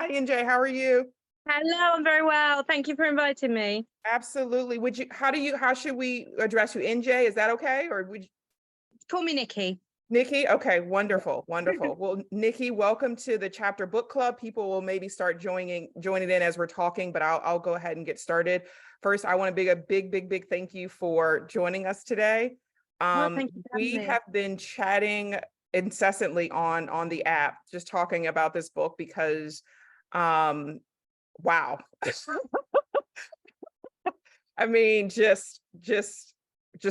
Hi, NJ. How are you? Hello, I'm very well. Thank you for inviting me. Absolutely. How should we address you? NJ, is that okay? Or would you, Call me Nikki. Nikki? Okay, wonderful, wonderful. Well, Nikki, welcome to the Chapter Book Club. People will maybe start joining in as we're talking, but I'll go ahead and get started. First, I want to big thank you for joining us today. Well, thank you for having We me. have been chatting incessantly on the app, just talking about this book because wow. I mean, just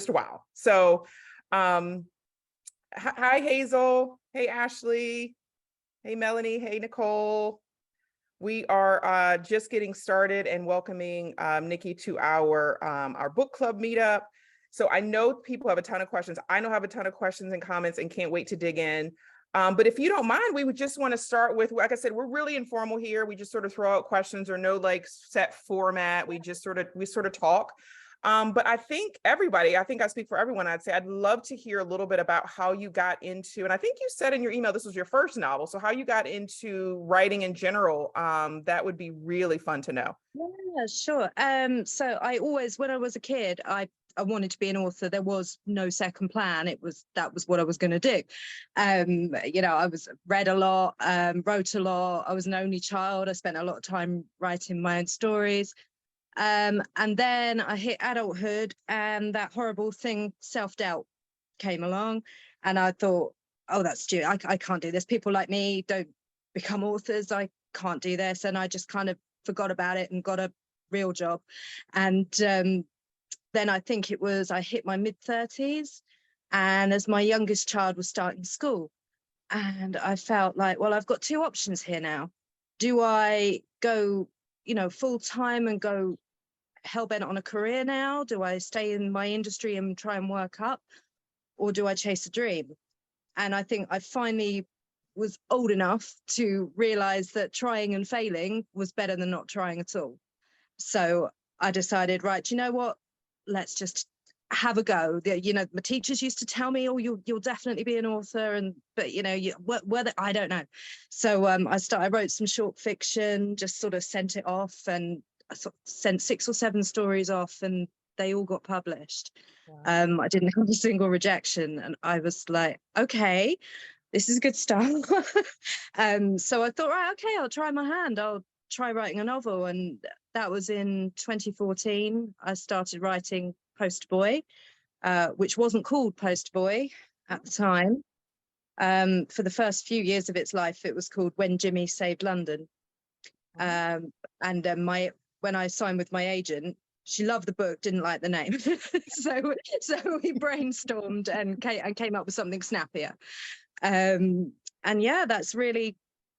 wow. So, um, hi Hazel, hey Ashley, hey Melanie, hey Nicole. We are just getting started and welcoming Nikki to our book club meetup. So I know people have a ton of questions. I know I have a ton of questions and comments and can't wait to dig in. But if you don't mind, we would just want to start with, like I said, we're really informal here. We just sort of throw out questions or no like set format. We sort of talk. But I think I think I speak for everyone. I'd say I'd love to hear a little bit about how you got into, and I think you said in your email this was your first novel. So how you got into writing in general, that would be really fun to know. Yeah, sure. So I always, when I was a kid, I wanted to be an author. There was no second plan. That was what I was going to do. I was read a lot, wrote a lot. I was an only child. I spent a lot of time writing my own stories. And then I hit adulthood, and that horrible thing, self-doubt, came along, and I thought, oh, that's stupid. I can't do this. People like me don't become authors. I can't do this. And I just kind of forgot about it and got a real job. And then I think I hit my mid-30s, and as my youngest child was starting school, and I felt like, well, I've got two options here now. Do I go, full time and go hell-bent on a career now? Do I stay in my industry and try and work up? Or do I chase a dream? And I think I finally was old enough to realize that trying and failing was better than not trying at all. So I decided, right, you know what? Let's just have a go. My teachers used to tell me, "Oh, you'll definitely be an author," but whether I don't know. So I wrote some short fiction, just sort of sent it off, and I sort of sent 6 or 7 stories off, and they all got published. Wow. I didn't have a single rejection, and I was like, okay, this is good stuff. So I thought, right, okay, I'll try my hand. I'll try writing a novel. And that was in 2014. I started writing Post Boy, which wasn't called Post Boy at the time. For the first few years of its life, it was called When Jimmy Saved London. Um, and when I signed with my agent, she loved the book, didn't like the name. so we brainstormed and came up with something snappier. And yeah, that's really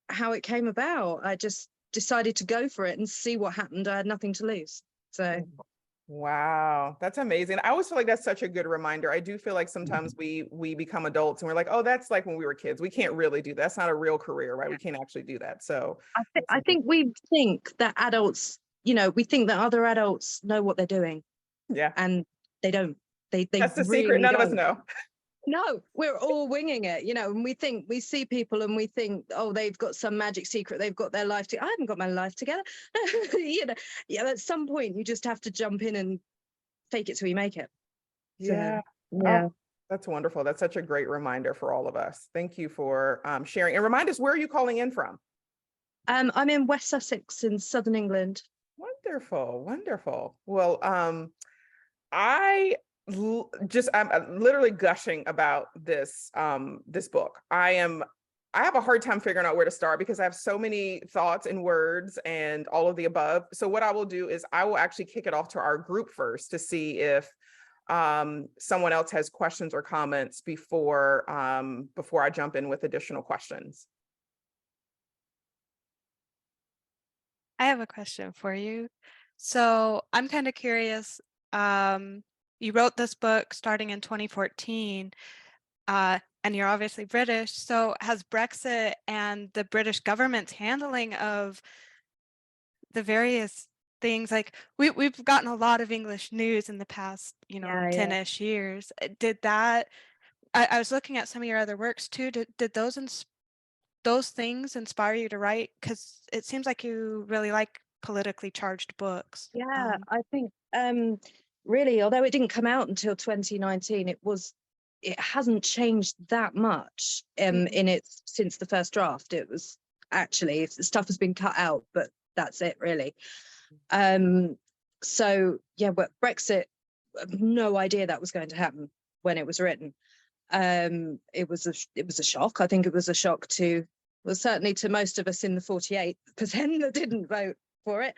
how it came about. I just decided to go for it and see what happened. I had nothing to lose. So Wow, that's amazing. I always feel like that's such a good reminder. I do feel like sometimes we become adults and we're like, oh, that's like when we were kids. We can't really do that. That's not a real career, right? We can't actually do that. So that's I think we think that adults, we think that other adults know what they're doing, yeah, and they don't. They that's the secret. really None of us don't. know. No, we're all winging it, and we see people and we think, oh, they've got some magic secret, they've got their life I haven't got my life together. Yeah, at some point you just have to jump in and fake it till you make it. So Yeah. Oh, yeah. that's wonderful. That's such a great reminder for all of us. Thank you for sharing. And remind us, where are you calling in from? I'm in West Sussex in southern England. Wonderful, wonderful. Well, I'm literally gushing about this book. I have a hard time figuring out where to start because I have so many thoughts and words and all of the above. So what I will do is I will actually kick it off to our group first to see if someone else has questions or comments before I jump in with additional questions. I have a question for you. So I'm kind of curious. Um, you wrote this book starting in 2014, and you're obviously British. So has Brexit and the British government's handling of the various things, like we've gotten a lot of English news in the past, Yeah, yeah. 10-ish years. Did that? I was looking at some of your other works too. Did those those things inspire you to write? Because it seems like you really like politically charged books. Yeah, I think really, although it didn't come out until 2019, it hasn't changed that much in its since the first draft. It was actually stuff has been cut out, but that's it really. So yeah, but Brexit, no idea that was going to happen when it was written. It was a shock. I think it was a shock well, certainly to most of us in the 48% that didn't vote for it.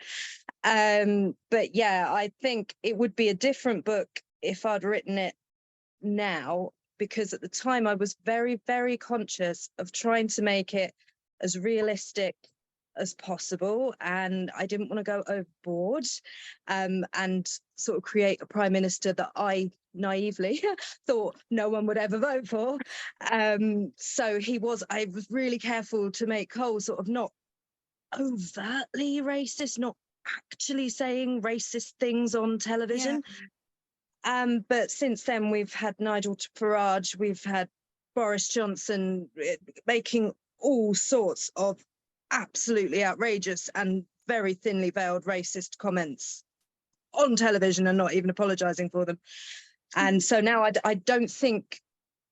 But yeah, I think it would be a different book if I'd written it now, because at the time I was very, very conscious of trying to make it as realistic as possible, and I didn't want to go overboard and sort of create a prime minister that I naively thought no one would ever vote for. So I was really careful to make Cole sort of not overtly racist, not actually saying racist things on television. But since then we've had Nigel Farage, we've had Boris Johnson making all sorts of absolutely outrageous and very thinly veiled racist comments on television and not even apologizing for them. And so now I don't think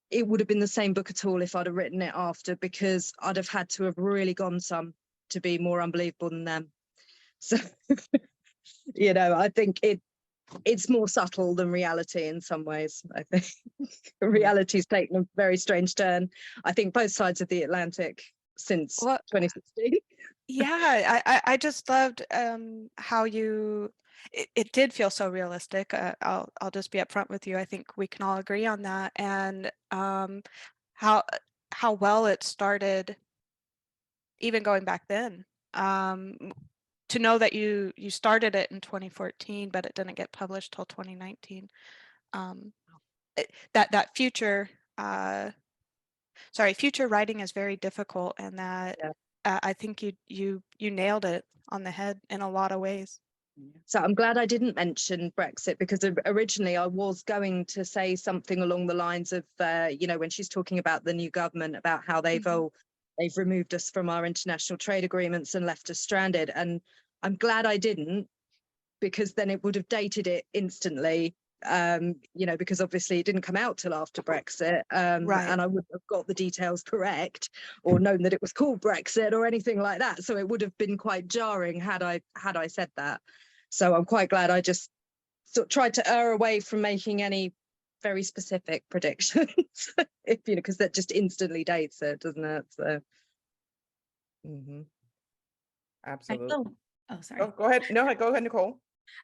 it would have been the same book at all if I'd have written it after, because I'd have had to have really gone some to be more unbelievable than them. So, you know, I think it's more subtle than reality in some ways. I think reality's taken a very strange turn, I think, both sides of the Atlantic since 2016. Yeah, I just loved how it did feel so realistic. I'll just be upfront with you. I think we can all agree on that. And how well it started, even going back then. To know that you started it in 2014, but it didn't get published till 2019. That future writing is very difficult, and that I think you nailed it on the head in a lot of ways. So I'm glad I didn't mention Brexit, because originally I was going to say something along the lines of, you know, when she's talking about the new government, about how they've removed us from our international trade agreements and left us stranded. And I'm glad I didn't, because then it would have dated it instantly, you know, because obviously it didn't come out till after Brexit. Right. And I wouldn't have got the details correct or known that it was called Brexit or anything like that. So it would have been quite jarring had I said that. So I'm quite glad I just sort of tried to err away from making any very specific predictions, if you know, because that just instantly dates it, doesn't it? So. Absolutely. Oh, sorry. Go ahead. No, go ahead, Nicole.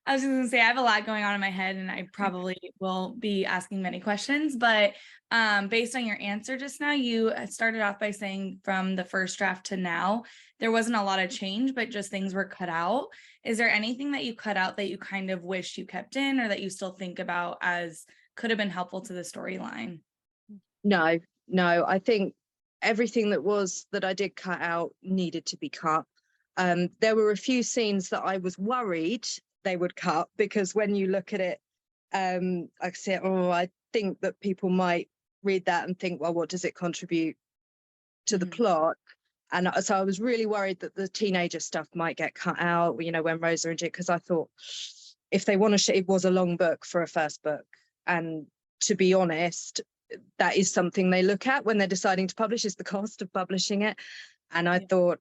I was just gonna say I have a lot going on in my head, and I probably will be asking many questions, but based on your answer just now, you started off by saying from the first draft to now, there wasn't a lot of change, but just things were cut out. Is there anything that you cut out that you kind of wish you kept in, or that you still think about as could have been helpful to the storyline? No, I think everything that I did cut out needed to be cut. There were a few scenes that I was worried they would cut, because when you look at it, I say, I think that people might read that and think, well, what does it contribute to the plot? And so I was really worried that the teenager stuff might get cut out, you know, when Rosa and Jit, because I thought if they want to, it was a long book for a first book. And to be honest, that is something they look at when they're deciding to publish, is the cost of publishing it. And I thought,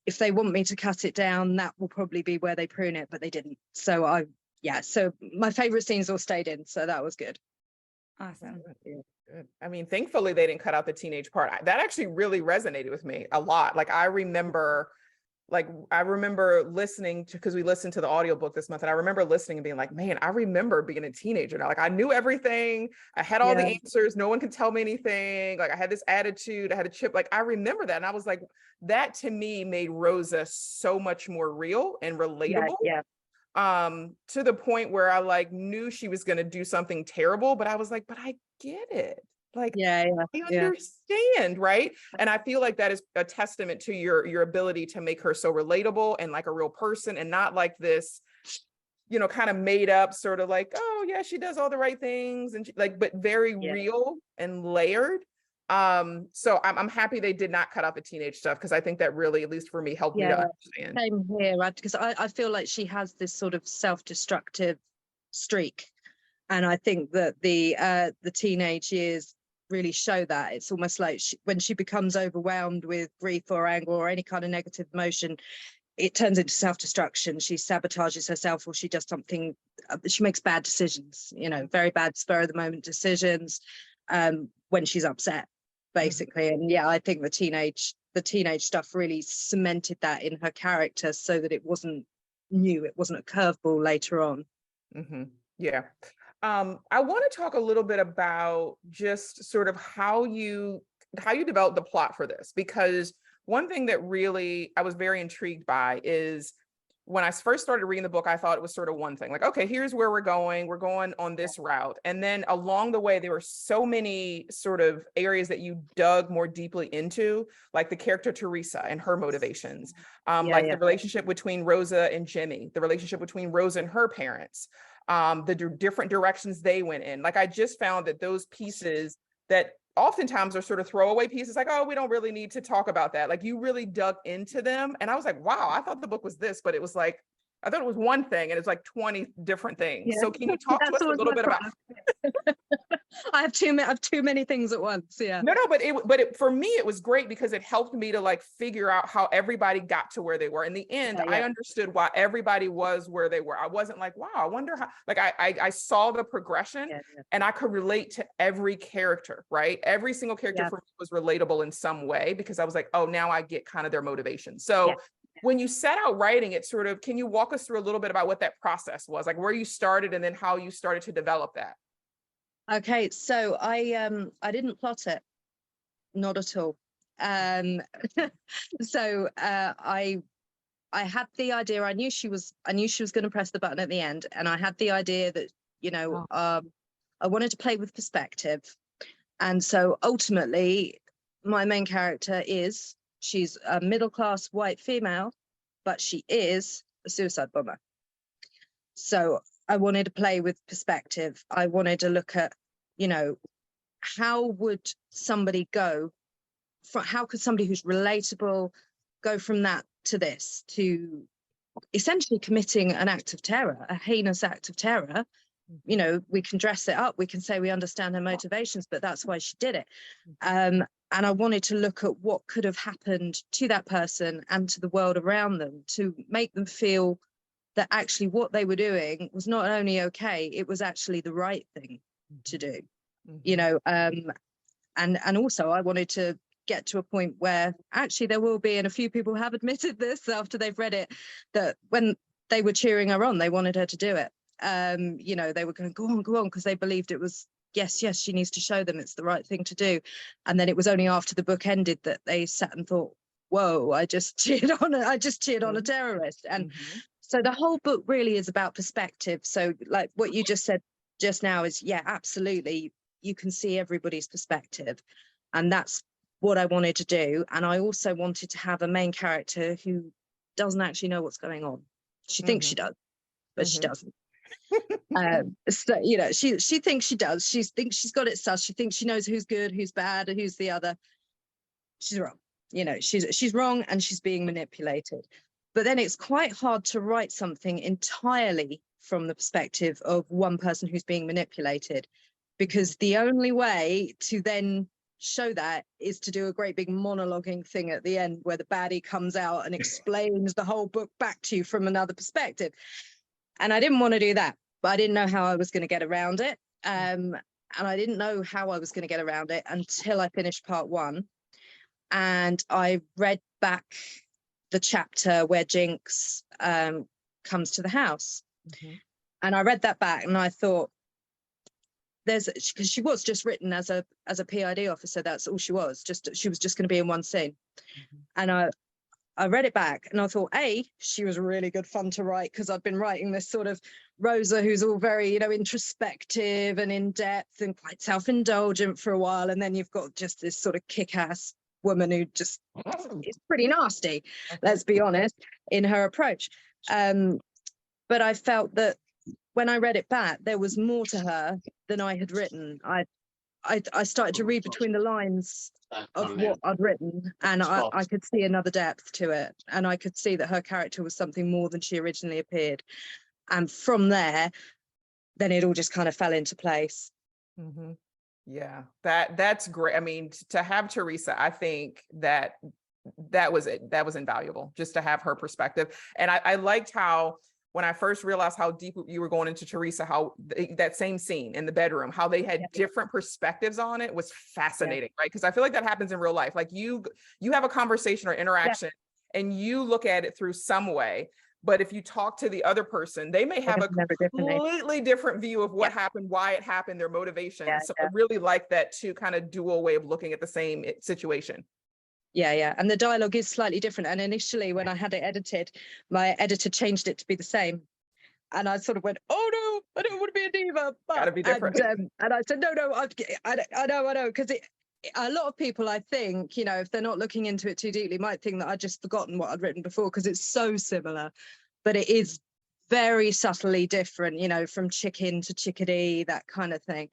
if they want me to cut it down, that will probably be where they prune it, but they didn't. So so my favorite scenes all stayed in, so that was good. Awesome. Good. I mean, thankfully they didn't cut out the teenage part. That actually really resonated with me a lot. Like I remember listening to, because we listened to the audiobook this month, and I remember listening and being like, man, I remember being a teenager now. Like I knew everything. I had all the answers. No one could tell me anything. Like I had this attitude. I had a chip. Like I remember that. And I was like, that to me made Rosa so much more real and relatable. To the point where I like knew she was going to do something terrible, but I was like, but I get it. Like, I understand, right? And I feel like that is a testament to your ability to make her so relatable and like a real person, and not like this, you know, kind of made up sort of like, oh yeah, she does all the right things, and she, like, but very real and layered. So I'm happy they did not cut out the teenage stuff, because I think that really, at least for me, helped me to Yeah, understand. same here, because I feel like she has this sort of self-destructive streak, and I think that the teenage years really show that. It's almost like when she becomes overwhelmed with grief or anger or any kind of negative emotion, it turns into self-destruction. She sabotages herself, or she does something, she makes bad decisions, very bad spur of the moment decisions when she's upset, basically. And yeah, I think the teenage stuff really cemented that in her character, so that it wasn't new, it wasn't a curveball later on. Yeah. I want to talk a little bit about just sort of how you developed the plot for this, because one thing that really I was very intrigued by is when I first started reading the book, I thought it was sort of one thing, like, okay, here's where we're going on this route. And then along the way, there were so many sort of areas that you dug more deeply into, like the character Teresa and her motivations, the relationship between Rosa and Jimmy, the relationship between Rosa and her parents, the different directions they went in. Like, I just found that those pieces that oftentimes are sort of throwaway pieces, like, oh, we don't really need to talk about that. Like, you really dug into them. And I was like, wow, I thought the book was this, but it was like, I thought it was one thing and it's like 20 different things. So can you talk to us a little bit about I have too many things at once. Yeah. No, but for me, it was great because it helped me to like figure out how everybody got to where they were. In the end, I understood why everybody was where they were. I wasn't like, wow, I wonder how, like I saw the progression and I could relate to every character, right? Every single character for me was relatable in some way, because I was like, oh, now I get kind of their motivation. So when you set out writing it, sort of, can you walk us through a little bit about what that process was, like where you started and then how you started to develop that? Okay, so I didn't plot it, not at all. So I had the idea. I knew she was going to press the button at the end, and I had the idea that I wanted to play with perspective, and so ultimately, my main character she's a middle-class white female, but she is a suicide bomber. So I wanted to play with perspective. I wanted to look at, how would somebody go from, how could somebody who's relatable go from that to this, to essentially committing an act of terror, a heinous act of terror. We can dress it up, we can say we understand her motivations, but that's why she did it. And I wanted to look at what could have happened to that person and to the world around them to make them feel that actually what they were doing was not only okay, it was actually the right thing to do. And also I wanted to get to a point where actually there will be, and a few people have admitted this after they've read it, that when they were cheering her on, they wanted her to do it. They were going, go on, because they believed it was, yes, she needs to show them it's the right thing to do. And then it was only after the book ended that they sat and thought, whoa, I just cheered on a terrorist. And so the whole book really is about perspective. So like what you just said just now is, absolutely, you can see everybody's perspective. And that's what I wanted to do. And I also wanted to have a main character who doesn't actually know what's going on. She thinks she does, but she doesn't. So she thinks she does. She thinks she's got it sus. She thinks she knows who's good, who's bad, who's the other. She's wrong. She's wrong, and she's being manipulated. But then it's quite hard to write something entirely from the perspective of one person who's being manipulated, because the only way to then show that is to do a great big monologuing thing at the end where the baddie comes out and explains the whole book back to you from another perspective. And I didn't want to do that, but I didn't know how I was going to get around it. And I didn't know how I was going to get around it until I finished part 1. And I read back the chapter where Jinx comes to the house. And I read that back and I thought, because she was just written as a PID officer, that's all she was. She was just going to be in one scene. And I read it back and I thought, she was really good fun to write, because I'd been writing this sort of Rosa who's all very, introspective and in-depth and quite self-indulgent for a while. And then you've got just this sort of kick-ass woman who just is pretty nasty, let's be honest, in her approach. But I felt that when I read it back, there was more to her than I had written. I started to read between the lines of what I'd written, and I could see another depth to it, and I could see that her character was something more than she originally appeared. And from there, then it all just kind of fell into place. Mhm. Yeah, that's great. I mean, to have Teresa, I think that was it. That was invaluable just to have her perspective. And I liked how, when I first realized how deep you were going into Teresa, how that same scene in the bedroom, how they had different perspectives on it was fascinating, right? Because I feel like that happens in real life. Like you have a conversation or interaction and you look at it through some way. But if you talk to the other person, they may have a completely different view of what happened, why it happened, their motivation. So I really like that too, kind of dual way of looking at the same situation. Yeah. And the dialogue is slightly different. And initially, when I had it edited, my editor changed it to be the same. And I sort of went, oh no, I don't want to be a diva. But, Gotta be different. And I said, no, I know. Because a lot of people, I think, you know, if they're not looking into it too deeply, might think that I'd just forgotten what I'd written before, because it's so similar. But it is very subtly different, you know, from chicken to chickadee, that kind of thing.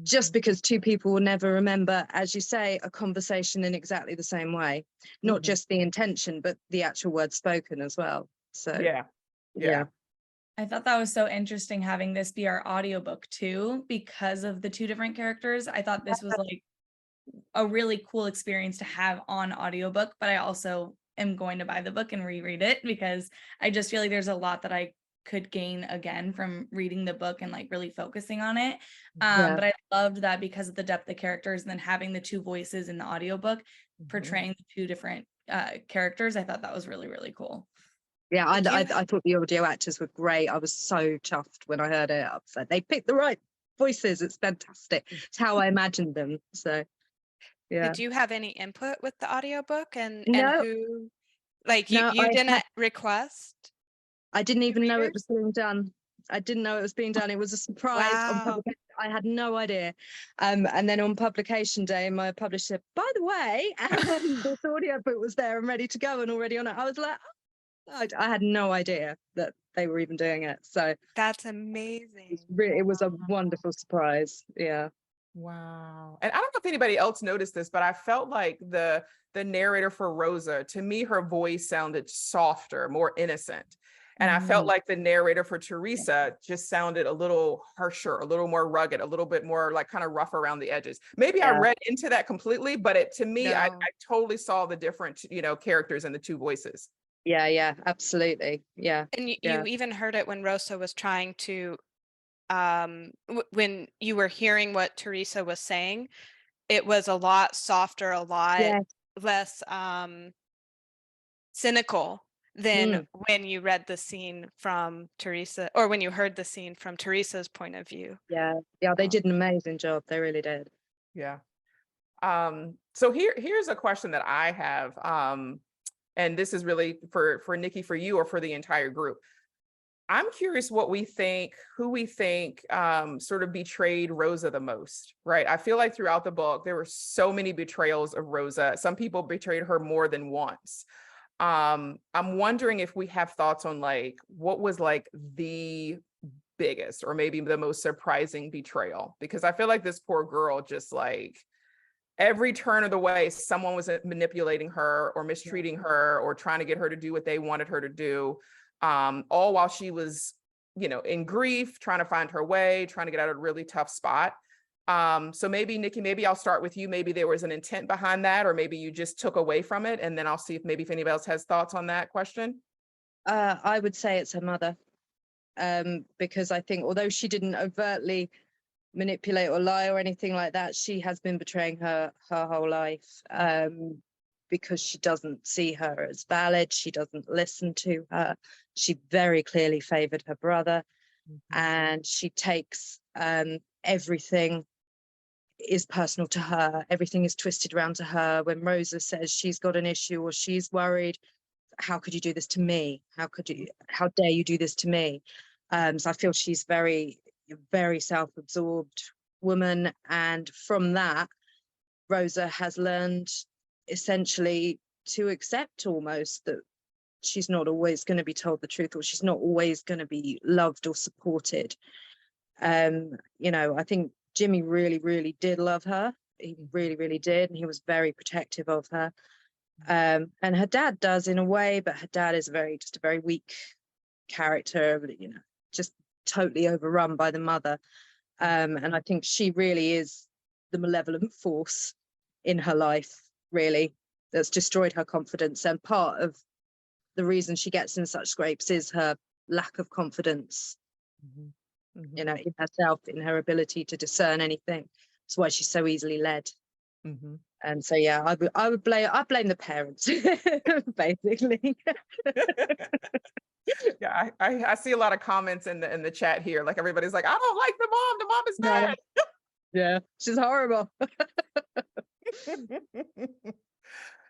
Just because two people will never remember, as you say, a conversation in exactly the same way, not just the intention, but the actual words spoken as well. So yeah. I thought that was so interesting having this be our audiobook too, because of the two different characters. I thought this was like a really cool experience to have on audiobook, but I also am going to buy the book and reread it, because I just feel like there's a lot that I could gain again from reading the book and like really focusing on it. But I loved that because of the depth of characters, and then having the two voices in the audiobook portraying the two different characters. I thought that was really, really cool. Yeah, I thought the audio actors were great. I was so chuffed when I heard it. They picked the right voices. It's fantastic. It's how I imagined them. So yeah. Did you have any input with the audiobook and No. who, like No, you didn't request? I didn't even know it readers? was being done. I didn't know it was being done. It was a surprise. Wow. I had no idea. And then on publication day, my publisher said, by the way, this audiobook was there and ready to go and already on it. I was like, oh, I had no idea that they were even doing it. So that's amazing. It was a wonderful surprise. Yeah. Wow. And I don't know if anybody else noticed this, but I felt like the narrator for Rosa, to me, her voice sounded softer, more innocent. And I felt like the narrator for Teresa just sounded a little harsher, a little more rugged, a little bit more like kind of rough around the edges. Maybe I read into that completely, but to me, I totally saw the different, characters in the two voices. Yeah, absolutely. Yeah. And you even heard it when Rosa was trying to, when you were hearing what Teresa was saying, it was a lot softer, a lot less cynical than when you read the scene from Teresa, or when you heard the scene from Teresa's point of view. Yeah, they did an amazing job. They really did. Yeah. So here's a question that I have, and this is really for Nikki, for you, or for the entire group. I'm curious who we think sort of betrayed Rosa the most, right? I feel like throughout the book, there were so many betrayals of Rosa. Some people betrayed her more than once. I'm wondering if we have thoughts on like, what was like the biggest or maybe the most surprising betrayal? Because I feel like this poor girl, just like every turn of the way, someone was manipulating her or mistreating her or trying to get her to do what they wanted her to do. All while she was, in grief, trying to find her way, trying to get out of a really tough spot. So maybe Nikki, maybe I'll start with you. Maybe there was an intent behind that, or maybe you just took away from it. And then I'll see if anybody else has thoughts on that question. I would say it's her mother. Because I think although she didn't overtly manipulate or lie or anything like that, she has been betraying her whole life. Because she doesn't see her as valid. She doesn't listen to her. She very clearly favored her brother. And she takes everything is personal to her. Everything is twisted around to her. When Rosa says she's got an issue or she's worried, how could you do this to me? How dare you do this to me? So I feel she's very, very self-absorbed woman. And from that, Rosa has learned essentially to accept almost that she's not always going to be told the truth, or she's not always going to be loved or supported. I think Jimmy really, really did love her. He really, really did. And he was very protective of her. And her dad does in a way, but her dad is just a very weak character, you know, just totally overrun by the mother. And I think she really is the malevolent force in her life, really, that's destroyed her confidence. And part of the reason she gets in such scrapes is her lack of confidence, you know, in herself, in her ability to discern anything. That's why she's so easily led. And so, yeah, I blame the parents, basically. Yeah, I see a lot of comments in the chat here. Like everybody's like, I don't like the mom. The mom is bad. Yeah, she's horrible.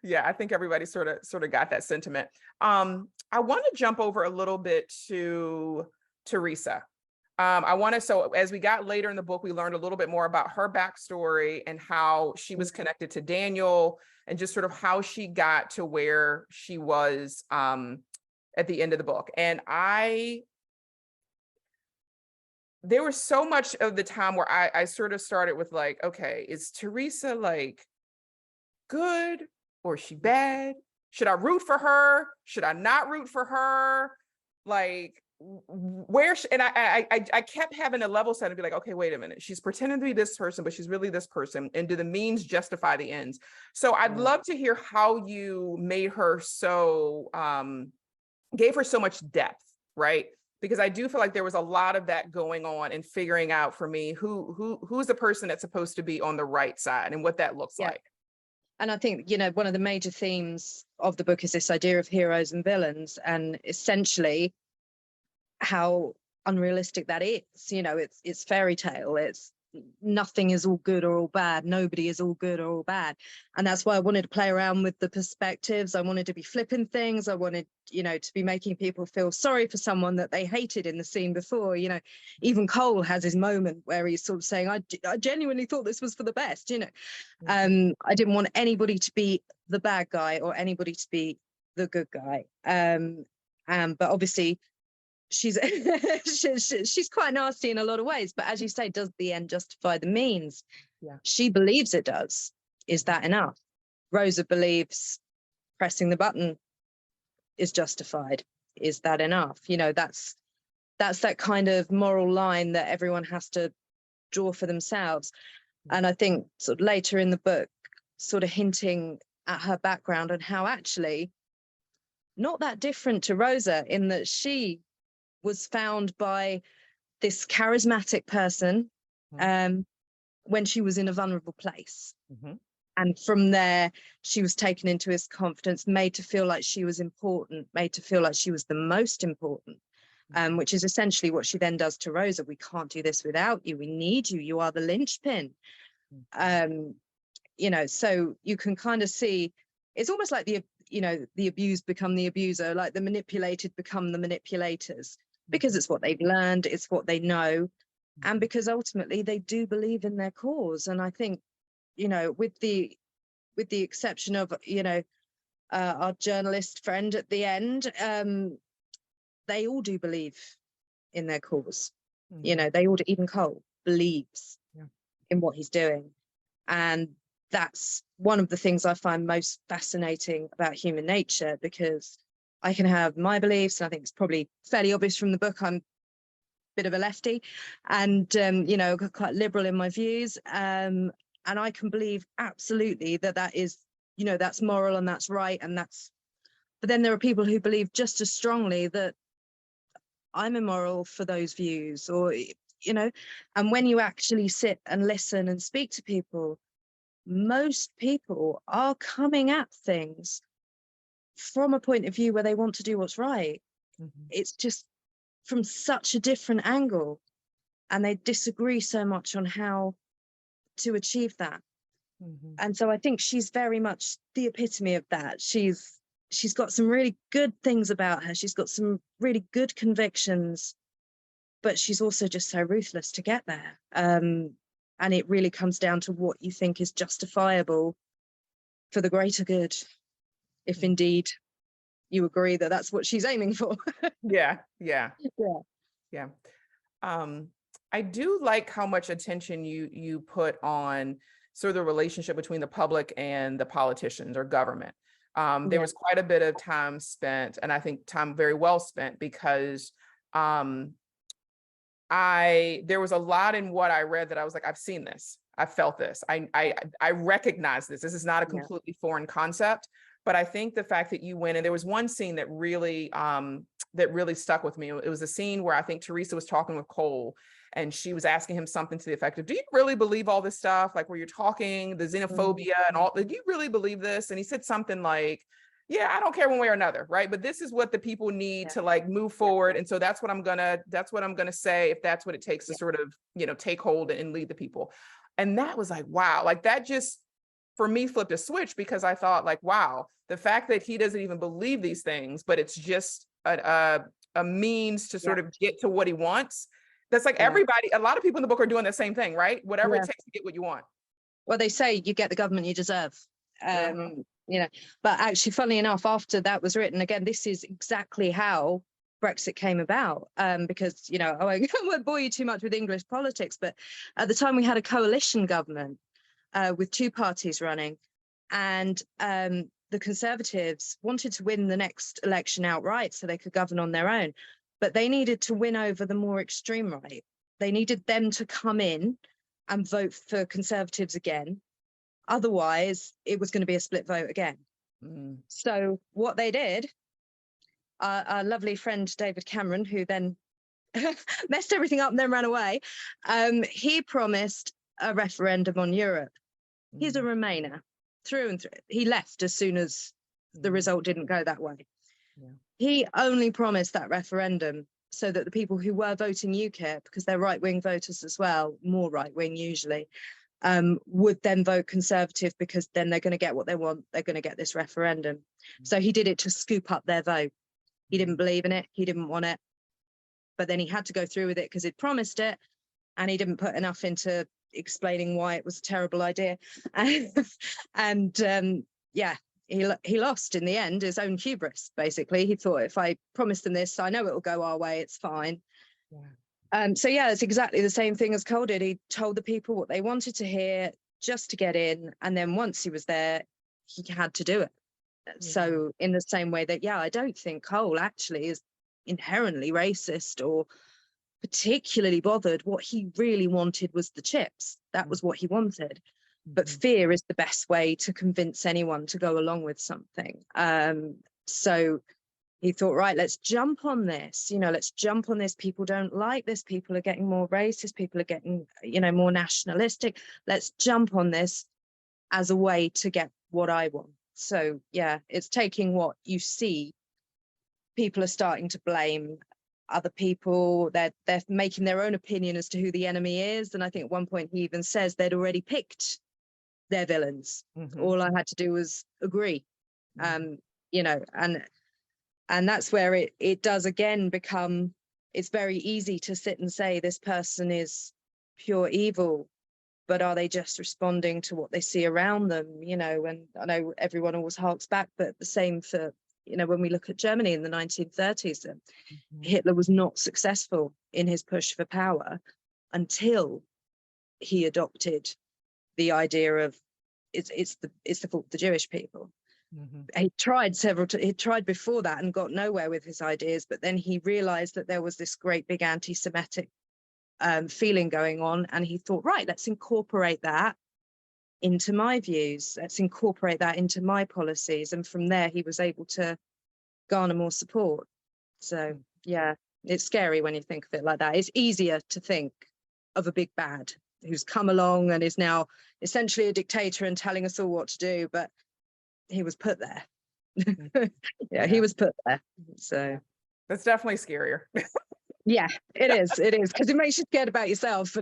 Yeah, I think everybody sort of got that sentiment. I want to jump over a little bit to Teresa. So as we got later in the book, we learned a little bit more about her backstory and how she was connected to Daniel and just sort of how she got to where she was at the end of the book. And there was so much of the time where I sort of started with like, okay, is Teresa like good or is she bad? Should I root for her? Should I not root for her? Like, and I kept having a level set and be like, okay, wait a minute. She's pretending to be this person, but she's really this person. And do the means justify the ends? So I'd love to hear how you made her so, gave her so much depth, right? Because I do feel like there was a lot of that going on and figuring out for me who's the person that's supposed to be on the right side and what that looks like. And I think, you know, one of the major themes of the book is this idea of heroes and villains, and essentially how unrealistic that is. You know, it's fairy tale. It's nothing is all good or all bad. Nobody is all good or all bad. And that's why I wanted to play around with the perspectives. I wanted to be flipping things. I wanted, you know, to be making people feel sorry for someone that they hated in the scene before. You know, even Cole has his moment where he's sort of saying, I genuinely thought this was for the best, you know. I didn't want anybody to be the bad guy or anybody to be the good guy. But obviously she's she's quite nasty in a lot of ways, but as you say, does the end justify the means? She believes it does. Is that enough? Rosa believes pressing the button is justified. Is that enough? You know, that's that kind of moral line that everyone has to draw for themselves. And I think sort of later in the book, sort of hinting at her background and how actually not that different to Rosa, in that she was found by this charismatic person when she was in a vulnerable place. And from there, she was taken into his confidence, made to feel like she was important, made to feel like she was the most important, which is essentially what she then does to Rosa. We can't do this without you. We need you. You are the linchpin. You know, so you can kind of see, it's almost like the abused become the abuser, like the manipulated become the manipulators, because it's what they've learned, it's what they know, and because ultimately they do believe in their cause. And I think, you know, with the exception of, you know, our journalist friend at the end, they all do believe in their cause. You know, they all do, even Cole believes in what he's doing. And that's one of the things I find most fascinating about human nature, because I can have my beliefs, and I think it's probably fairly obvious from the book, I'm a bit of a lefty and, you know, quite liberal in my views. And I can believe absolutely that is, you know, that's moral and that's right. And but then there are people who believe just as strongly that I'm immoral for those views, or, you know, and when you actually sit and listen and speak to people, most people are coming at things from a point of view where they want to do what's right. It's just from such a different angle, and they disagree so much on how to achieve that. And so I think she's very much the epitome of that. She's got some really good things about her. She's got some really good convictions, but she's also just so ruthless to get there. And it really comes down to what you think is justifiable for the greater good, if indeed you agree that that's what she's aiming for. Yeah. I do like how much attention you put on sort of the relationship between the public and the politicians or government. There Yeah. was quite a bit of time spent, and I think time very well spent, because there was a lot in what I read that I was like, I've seen this, I've felt this, I recognize this. This is not a Yeah. completely foreign concept. But I think the fact that you went, and there was one scene that really stuck with me. It was a scene where I think Teresa was talking with Cole, and she was asking him something to the effect of, do you really believe all this stuff? Like, where you're talking, the xenophobia and all, do you really believe this? And he said something like, yeah, I don't care one way or another, right? But this is what the people need to like move forward. And so that's what I'm gonna say, if that's what it takes to sort of, take hold and lead the people. And that was like, wow, like that just, for me, flipped a switch, because I thought like, wow, the fact that he doesn't even believe these things, but it's just a means to sort of get to what he wants. That's like everybody, a lot of people in the book are doing the same thing, right? Whatever it takes to get what you want. Well, they say you get the government you deserve. But actually, funnily enough, after that was written, again, this is exactly how Brexit came about, because, I won't bore you too much with English politics, but at the time we had a coalition government with two parties running, and the Conservatives wanted to win the next election outright so they could govern on their own, but they needed to win over the more extreme right. They needed them to come in and vote for Conservatives again. Otherwise, it was going to be a split vote again. So what they did, our lovely friend David Cameron, who then messed everything up and then ran away, he promised a referendum on Europe. He's a Remainer through and through. He left as soon as the result didn't go that way. He only promised that referendum so that the people who were voting UKIP, because they're right-wing voters as well, more right-wing usually, would then vote Conservative, because then they're going to get what they want. They're going to get this referendum. So he did it to scoop up their vote. He didn't believe in it. He didn't want it. But then he had to go through with it because he'd promised it, and he didn't put enough into explaining why it was a terrible idea. He lost in the end, his own hubris, basically. He thought, if I promise them this, I know it will go our way, it's fine. It's exactly the same thing as Cole did. He told the people what they wanted to hear just to get in, and then once he was there, he had to do it. So in the same way that, I don't think Cole actually is inherently racist or particularly bothered. What he really wanted was the chips. That was what he wanted. But fear is the best way to convince anyone to go along with something. So he thought, right, let's jump on this. Let's jump on this. People don't like this. People are getting more racist. People are getting, more nationalistic. Let's jump on this as a way to get what I want. So, it's taking what you see. People are starting to blame other people. They're making their own opinion as to who the enemy is. And I think at one point he even says they'd already picked their villains. All I had to do was agree. And that's where it does again become, it's very easy to sit and say this person is pure evil, but are they just responding to what they see around them? And I know everyone always harks back, but the same for, when we look at Germany in the 1930s, Hitler was not successful in his push for power until he adopted the idea of it's the fault of the Jewish people. He tried before that and got nowhere with his ideas, but then he realized that there was this great big anti-Semitic feeling going on, and he thought, right, let's incorporate that into my views, let's incorporate that into my policies, and from there he was able to garner more support. So it's scary when you think of it like that. It's easier to think of a big bad who's come along and is now essentially a dictator and telling us all what to do, but he was put there. He was put there. So that's definitely scarier. It is, because it makes you scared about yourself.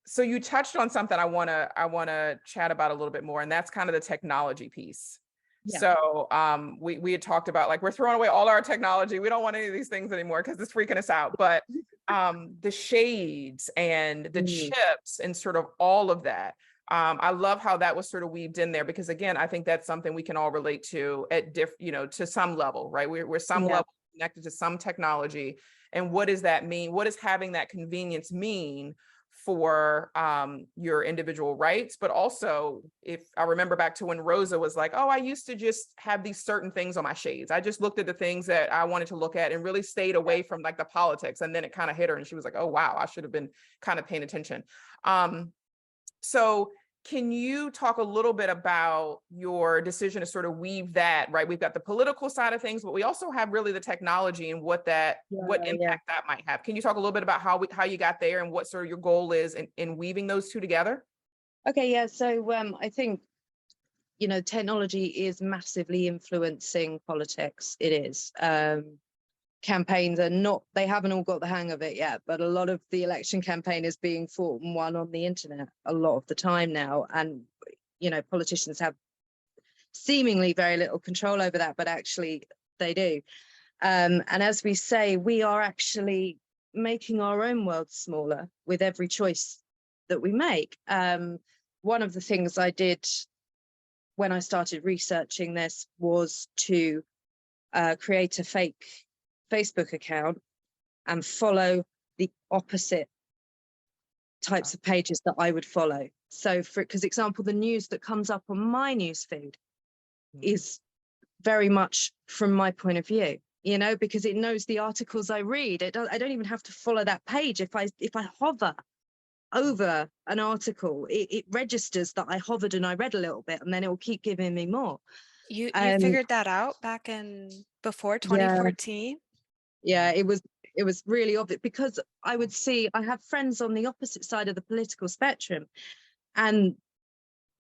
So you touched on something I want to chat about a little bit more, and that's kind of the technology piece. So we had talked about, like, we're throwing away all our technology. We don't want any of these things anymore because it's freaking us out. But the shades and the chips and sort of all of that. I love how that was sort of weaved in there, because again, I think that's something we can all relate to at to some level, right? We're some Yeah. level connected to some technology. And what does that mean? What does having that convenience mean for your individual rights? But also, if I remember back to when Rosa was like, oh, I used to just have these certain things on my shades. I just looked at the things that I wanted to look at and really stayed away from like the politics. And then it kind of hit her and she was like, oh, wow, I should have been kind of paying attention. So can you talk a little bit about your decision to sort of weave that, right? We've got the political side of things, but we also have really the technology and what impact that might have. Can you talk a little bit about how you got there and what sort of your goal is in weaving those two together? Okay, yeah. So I think, technology is massively influencing politics. It is. Campaigns they haven't all got the hang of it yet, but a lot of the election campaign is being fought and won on the internet a lot of the time now. And, politicians have seemingly very little control over that, but actually they do. And as we say, we are actually making our own world smaller with every choice that we make. One of the things I did when I started researching this was to create a fake Facebook account and follow the opposite types of pages that I would follow. So because example, the news that comes up on my newsfeed is very much from my point of view, because it knows the articles I read. I don't even have to follow that page. If I hover over an article, it registers that I hovered and I read a little bit, and then it will keep giving me more. You figured that out back in before 2014? Yeah, it was really obvious, because I would see, I have friends on the opposite side of the political spectrum, and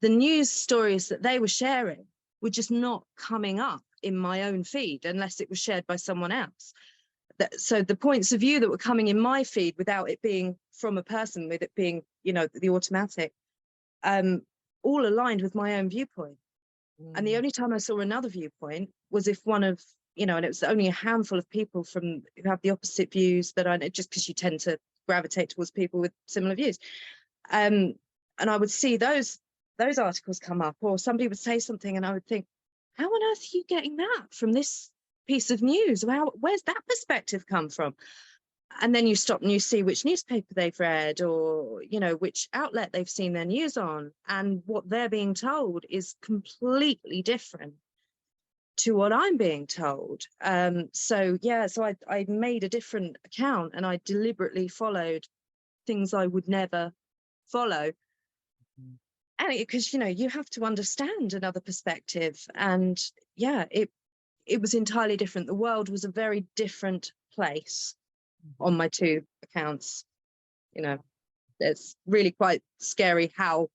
the news stories that they were sharing were just not coming up in my own feed unless it was shared by someone else. So the points of view that were coming in my feed without it being from a person, with it being, the automatic, all aligned with my own viewpoint. And the only time I saw another viewpoint was if one of, and it was only a handful of people who have the opposite views that I know, just because you tend to gravitate towards people with similar views. And I would see those articles come up, or somebody would say something and I would think, how on earth are you getting that from this piece of news? Where's that perspective come from? And then you stop and you see which newspaper they've read, or, which outlet they've seen their news on, and what they're being told is completely different to what I'm being told. So I made a different account and I deliberately followed things I would never follow. And because, you have to understand another perspective. And it was entirely different. The world was a very different place on my two accounts. It's really quite scary how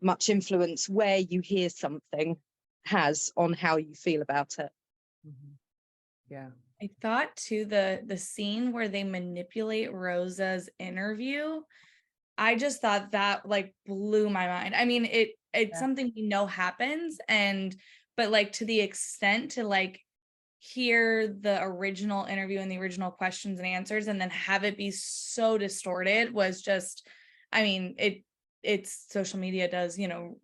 much influence where you hear something has on how you feel about it. Yeah. I thought too, the scene where they manipulate Rosa's interview, I just thought that like blew my mind. I mean, it's something we know happens, but like to the extent to like hear the original interview and the original questions and answers and then have it be so distorted was just, I mean, it's social media does,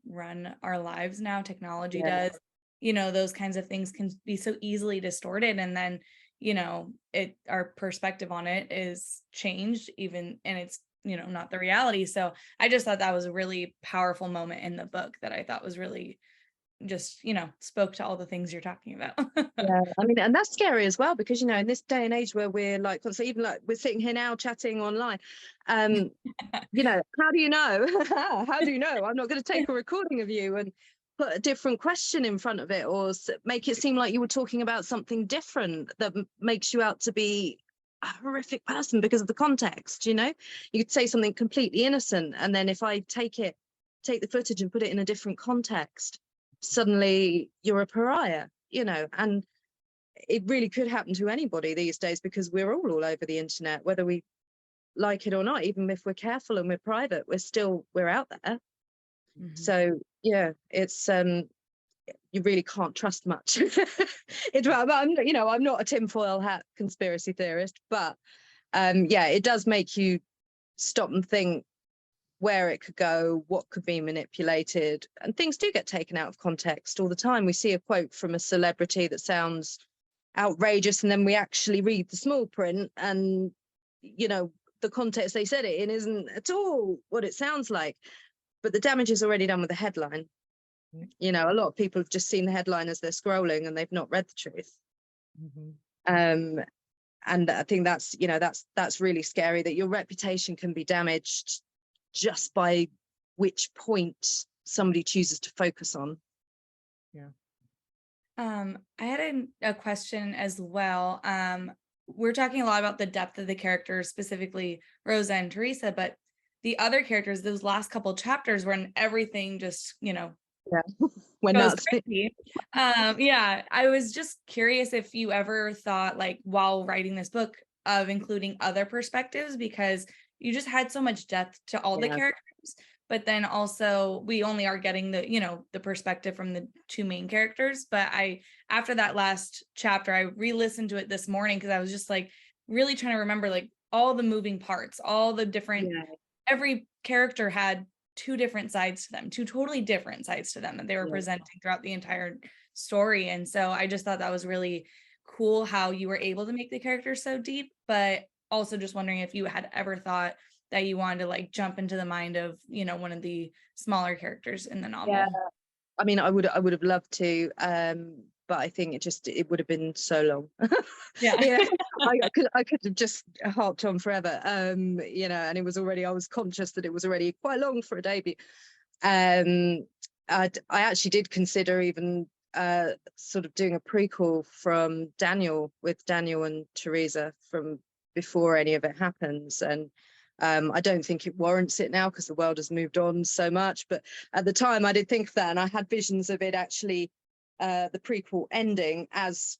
run our lives now. Technology does, those kinds of things can be so easily distorted. And then, our perspective on it is changed even, and it's, not the reality. So I just thought that was a really powerful moment in the book that I thought was really just, spoke to all the things you're talking about. Yeah, I mean, and that's scary as well, because, in this day and age where we're like, so even like we're sitting here now chatting online, how do you know? How do you know? I'm not going to take a recording of you and put a different question in front of it, or make it seem like you were talking about something different that makes you out to be a horrific person because of the context. You could say something completely innocent, and then if I take the footage and put it in a different context, suddenly you're a pariah, and it really could happen to anybody these days, because we're all over the internet, whether we like it or not. Even if we're careful and we're private, we're out there. So it's you really can't trust much. I'm not a tinfoil hat conspiracy theorist, but it does make you stop and think, where it could go, what could be manipulated, and things do get taken out of context all the time. We see a quote from a celebrity that sounds outrageous, and then we actually read the small print, and the context they said it in isn't at all what it sounds like. But the damage is already done with the headline. A lot of people have just seen the headline as they're scrolling, and they've not read the truth. And I think that's really scary, that your reputation can be damaged just by which point somebody chooses to focus on. I had a question as well. We're talking a lot about the depth of the characters, specifically Rosa and Teresa, but the other characters, those last couple chapters when everything just, When goes that's crazy. I was just curious if you ever thought, like, while writing this book, of including other perspectives, because you just had so much depth to all the characters, but then also we only are getting the perspective from the two main characters. But after that last chapter, I re-listened to it this morning because I was just like really trying to remember like all the moving parts, all the different, every character had two different sides to them, two totally different sides to them that they were presenting throughout the entire story. And so I just thought that was really cool how you were able to make the characters so deep, but also just wondering if you had ever thought that you wanted to like jump into the mind of, one of the smaller characters in the novel. Yeah. I mean, I would have loved to, but I think it would have been so long. I could have just harped on forever, and I was conscious that it was already quite long for a debut. I actually did consider even sort of doing a prequel from with Daniel and Teresa from before any of it happens, and I don't think it warrants it now because the world has moved on so much, but at the time I did think of that, and I had visions of it actually, the prequel ending as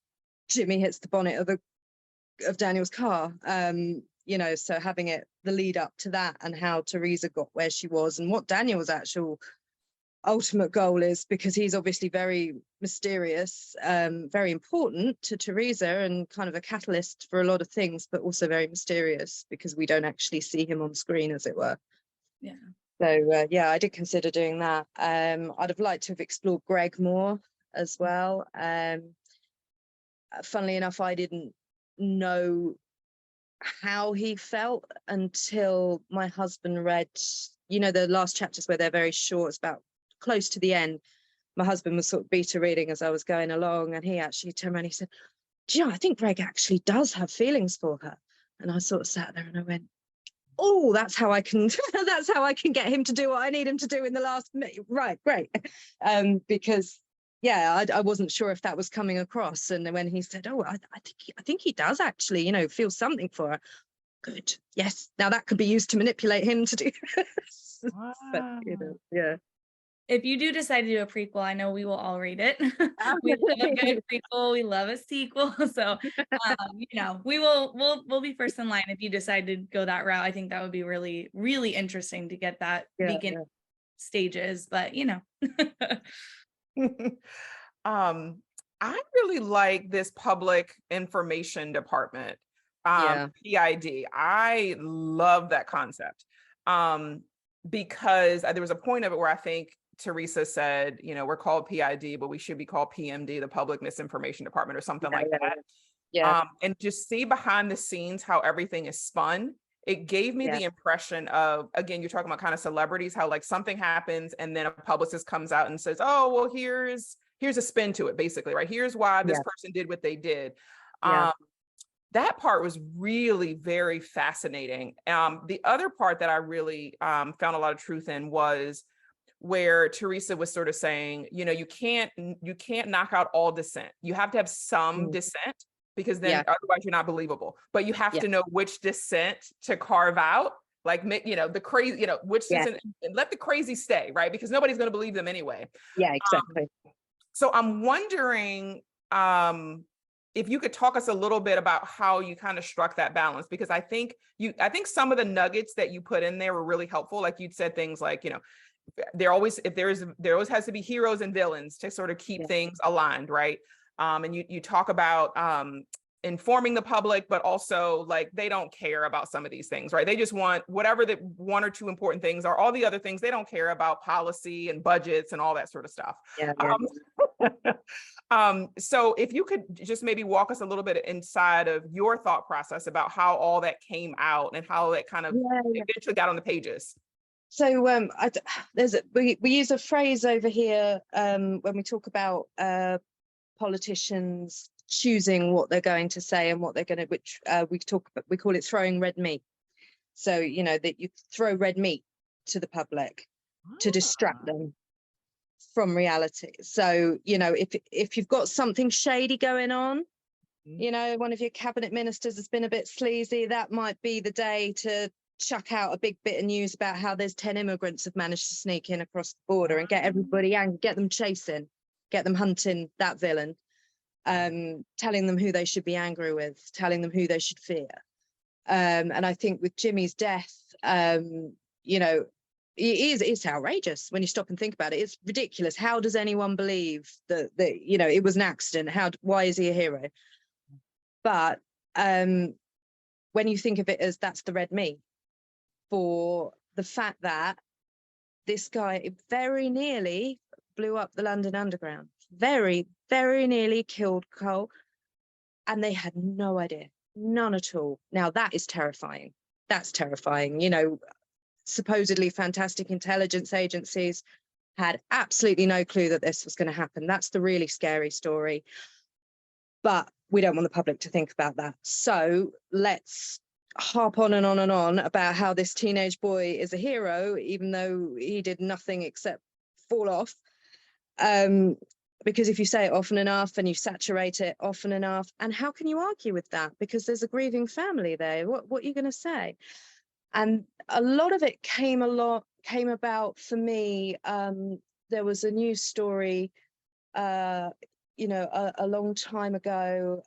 Jimmy hits the bonnet of Daniel's car, so having it the lead up to that, and how Teresa got where she was, and what Daniel's actual ultimate goal is, because he's obviously very mysterious, very important to Teresa, and kind of a catalyst for a lot of things, but also very mysterious because we don't actually see him on screen, as it were. So I did consider doing that. I'd have liked to have explored Greg more as well. Funnily enough, I didn't know how he felt until my husband read, the last chapters where they're very short. It's about close to the end. My husband was sort of beta reading as I was going along, and he actually turned around and he said, I think Greg actually does have feelings for her. And I sort of sat there and I went, oh, that's how I can get him to do what I need him to do in the last minute. Right, great. Because I wasn't sure if that was coming across. And then when he said, I think he does actually, feel something for her. Good. Yes. Now that could be used to manipulate him to do this. Wow. But, if you do decide to do a prequel, I know we will all read it. We love a good prequel. We love a sequel. So, we'll be first in line if you decide to go that route. I think that would be really, really interesting to get that beginning stages. But I really like this public information department, PID. I love that concept, because there was a point of it where I think Teresa said, we're called PID, but we should be called PMD, the Public Misinformation Department, or something like that. And just see behind the scenes how everything is spun. It gave me the impression of, again, you're talking about kind of celebrities, how like something happens and then a publicist comes out and says, oh, well, here's a spin to it, basically, right? Here's why this person did what they did. That part was really very fascinating. The other part that I really found a lot of truth in was where Teresa was sort of saying, you can't knock out all dissent. You have to have some dissent, because then otherwise you're not believable. But you have to know which dissent to carve out, like, the crazy, which dissent, and let the crazy stay, right? Because nobody's going to believe them anyway. Yeah, exactly. So I'm wondering if you could talk us a little bit about how you kind of struck that balance, because I think some of the nuggets that you put in there were really helpful. Like you'd said things like, there always has to be heroes and villains to sort of keep things aligned, right? And you talk about informing the public, but also like they don't care about some of these things, right? They just want whatever the one or two important things are. All the other things, they don't care about policy and budgets and all that sort of stuff. Yeah. So if you could just maybe walk us a little bit inside of your thought process about how all that came out and how it kind of eventually got on the pages. So we use a phrase over here when we talk about politicians choosing what they're going to say and what they're going to, which we call it throwing red meat. So, you know, that you throw red meat to the public to distract them from reality. So, you know, if you've got something shady going on, you know, one of your cabinet ministers has been a bit sleazy, that might be the day to chuck out a big bit of news about how there's 10 immigrants have managed to sneak in across the border and get everybody angry, get them chasing, get them hunting that villain. Telling them who they should be angry with, telling them who they should fear. And I think with Jimmy's death, you know, it's outrageous when you stop and think about it. It's ridiculous. How does anyone believe that you know, it was an accident? Why is he a hero? But when you think of it as that's the red meat, for the fact that this guy very nearly blew up the London Underground, very, very nearly killed Cole, and they had no idea, none at all. Now that is terrifying. That's terrifying. You know, supposedly fantastic intelligence agencies had absolutely no clue that this was going to happen. That's the really scary story. But we don't want the public to think about that. So let's harp on and on and on about how this teenage boy is a hero, even though he did nothing except fall off. Because if you say it often enough and you saturate it often enough, and how can you argue with that? Because there's a grieving family there. What are you going to say? And a lot of it came about for me. There was a news story, you know, a long time ago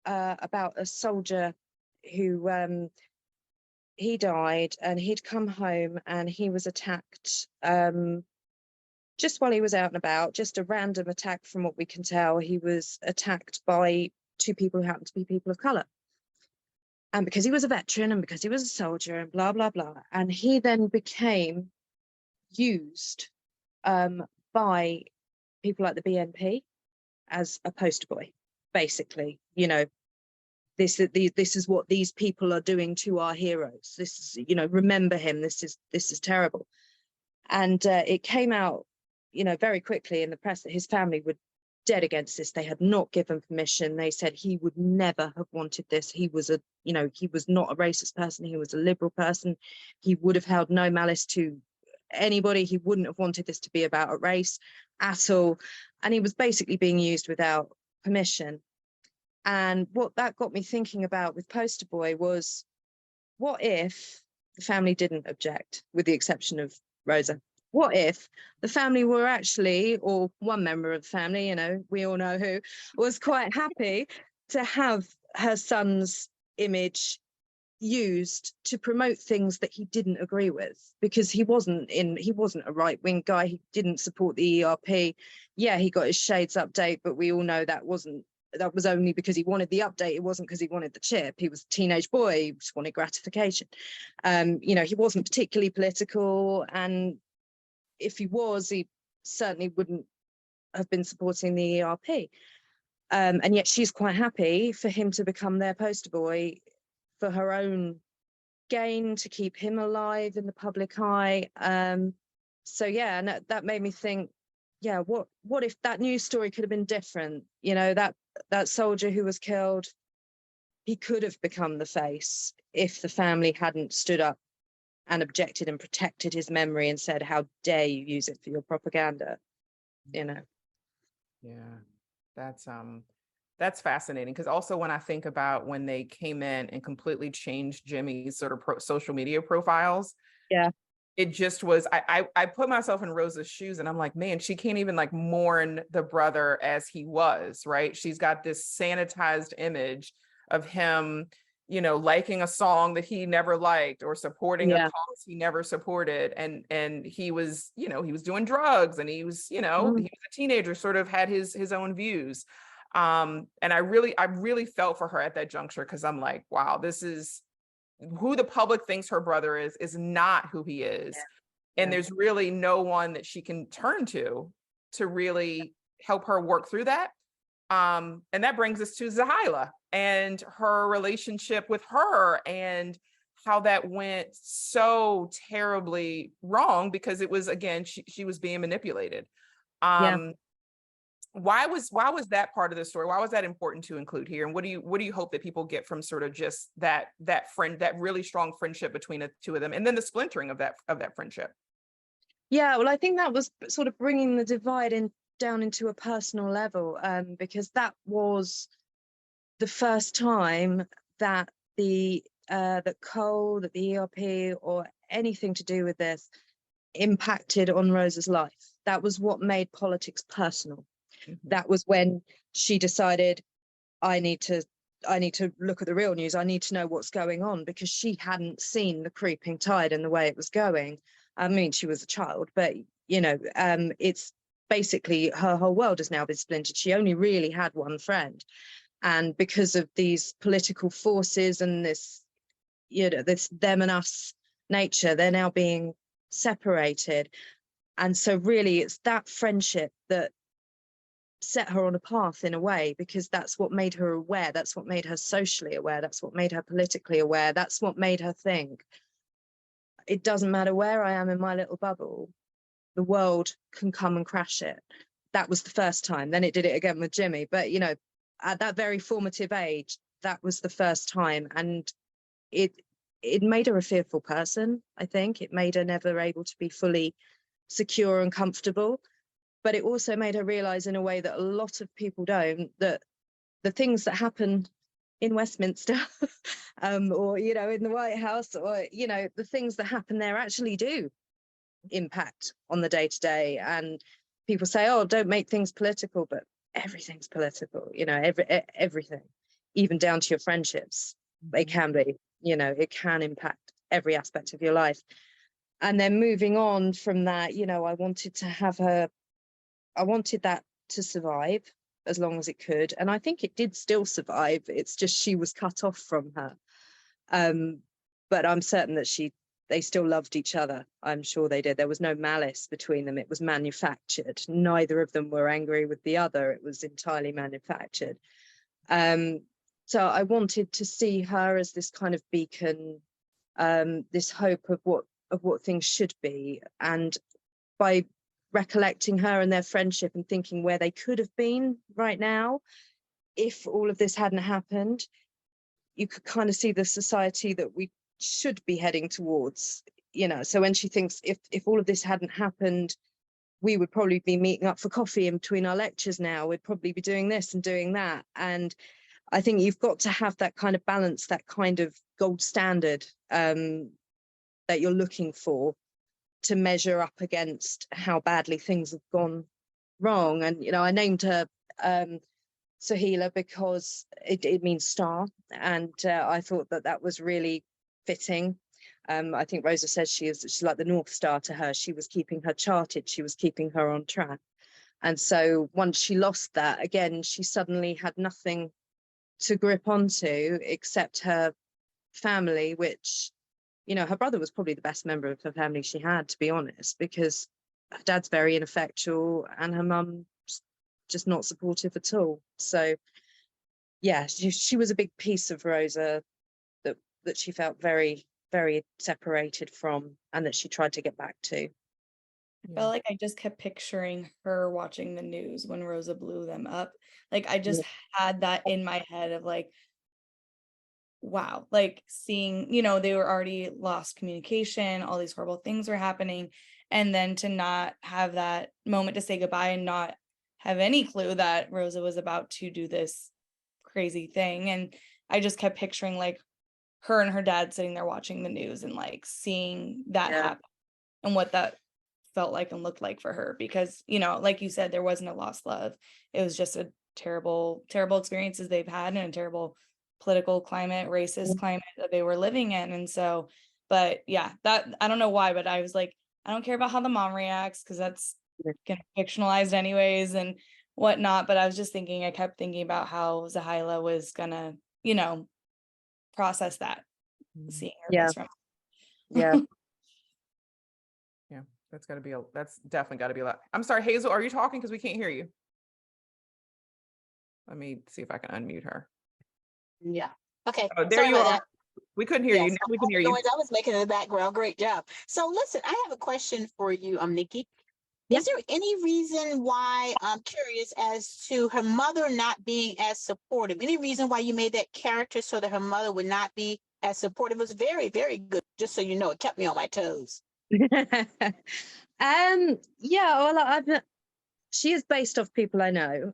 about a soldier who he died, and he'd come home and he was attacked just while he was out and about, just a random attack from what we can tell. He was attacked by two people who happened to be people of colour. And because he was a veteran and because he was a soldier and blah, blah, blah. And he then became used by people like the BNP as a poster boy, basically. You know, this is what these people are doing to our heroes. This is, you know, remember him. This is terrible. And it came out, you know, very quickly in the press that his family were dead against this. They had not given permission. They said he would never have wanted this. He was you know, he was not a racist person. He was a liberal person. He would have held no malice to anybody. He wouldn't have wanted this to be about a race at all. And he was basically being used without permission. And what that got me thinking about with Poster Boy was, what if the family didn't object, with the exception of Rosa? What if the family were actually, or one member of the family, you know, we all know who, was quite happy to have her son's image used to promote things that he didn't agree with, because he wasn't a right-wing guy. He didn't support the ERP. Yeah, he got his shades update, but we all know that was only because he wanted the update. It wasn't because he wanted the chip. He was a teenage boy. He just wanted gratification. You know, he wasn't particularly political, and if he was, he certainly wouldn't have been supporting the ERP. And yet she's quite happy for him to become their poster boy for her own gain, to keep him alive in the public eye. So yeah, and that made me think, yeah, what if that news story could have been different? You know, that soldier who was killed, he could have become the face if the family hadn't stood up and objected and protected his memory and said, how dare you use it for your propaganda, you know? Yeah, that's fascinating, because also when I think about when they came in and completely changed Jimmy's sort of social media profiles, yeah, it just was, I put myself in Rosa's shoes and I'm like, man, she can't even like mourn the brother as he was, right? She's got this sanitized image of him, you know, liking a song that he never liked, or supporting a cause he never supported. And he was, you know, he was doing drugs, and he was, you know, he was a teenager, sort of had his own views. And I really felt for her at that juncture, because I'm like, wow, this is who the public thinks her brother is not who he is. And there's really no one that she can turn to really help her work through that. And that brings us to Zahila and her relationship with her, and how that went so terribly wrong, because it was, again, she was being manipulated. Why was that part of the story? Why was that important to include here? And what do you hope that people get from sort of just that really strong friendship between the two of them, and then the splintering of that friendship? Yeah, well, I think that was sort of bringing the divide down into a personal level, because that was the first time that that coal, that the ERP or anything to do with this impacted on Rosa's life. That was what made politics personal. That was when she decided, I need to look at the real news. I need to know what's going on, because she hadn't seen the creeping tide and the way it was going. I mean, she was a child, but it's basically her whole world has now been splintered. She only really had one friend, and because of these political forces and this, this them and us nature, they're now being separated. And so really it's that friendship that set her on a path, in a way, because that's what made her aware, that's what made her socially aware, that's what made her politically aware, that's what made her think, it doesn't matter where I am in my little bubble, the world can come and crash it. That was the first time. Then it did it again with Jimmy, but at that very formative age, that was the first time. And it made her a fearful person. I think it made her never able to be fully secure and comfortable. But it also made her realize, in a way that a lot of people don't, that the things that happen in Westminster or, in the White House, or, the things that happen there actually do impact on the day-to-day. And people say, oh, don't make things political, but everything's political, everything, even down to your friendships. It can be, it can impact every aspect of your life. And then moving on from that, I wanted that to survive as long as it could. And I think it did still survive. It's just she was cut off from her. But I'm certain that they still loved each other. I'm sure they did. There was no malice between them. It was manufactured. Neither of them were angry with the other. It was entirely manufactured. So I wanted to see her as this kind of beacon, this hope of what things should be. And by recollecting her and their friendship and thinking where they could have been right now, if all of this hadn't happened, you could kind of see the society that we should be heading towards. So when she thinks, if all of this hadn't happened, we would probably be meeting up for coffee in between our lectures now. We'd probably be doing this and doing that. And I think you've got to have that kind of balance, that kind of gold standard that you're looking for, to measure up against how badly things have gone wrong. And I named her Zahila because it means star, and I thought that was really fitting. I think Rosa says she's like the North Star to her. She was keeping her charted, she was keeping her on track. And so once she lost that, again, she suddenly had nothing to grip onto except her family, which, her brother was probably the best member of her family she had, to be honest, because her dad's very ineffectual and her mum just not supportive at all. So yeah, she was a big piece of Rosa that she felt very, very separated from, and that she tried to get back to. I felt like I just kept picturing her watching the news when Rosa blew them up. Like I just had that in my head of like, wow, like seeing, they were already lost communication, all these horrible things were happening. And then to not have that moment to say goodbye and not have any clue that Rosa was about to do this crazy thing. And I just kept picturing like her and her dad sitting there watching the news and like seeing that happen and what that felt like and looked like for her. Because, like you said, there wasn't a lost love. It was just a terrible, terrible experiences they've had, and a terrible political climate, racist climate that they were living in. And so, but yeah, that, I don't know why, but I was like, I don't care about how the mom reacts, because that's kind of fictionalized anyways. whatnot. But I was just thinking, I kept thinking about how Zahyla was gonna, process that, seeing her Yeah. best friend. Yeah. Yeah, that's definitely gotta be a lot. I'm sorry, Hazel, are you talking? Because we can't hear you. Let me see if I can unmute her. Yeah. Okay. Oh, there Sorry you about are. that. We couldn't hear you. Yes, Now we can hear you. noise I was making in the background. Great job. So listen, I have a question for you, Nikki. Yeah. Is there any reason why, I'm curious as to her mother not being as supportive? Any reason why you made that character so that her mother would not be as supportive? It was very, very good. Just so you know, it kept me on my toes. Yeah, well, she is based off people I know,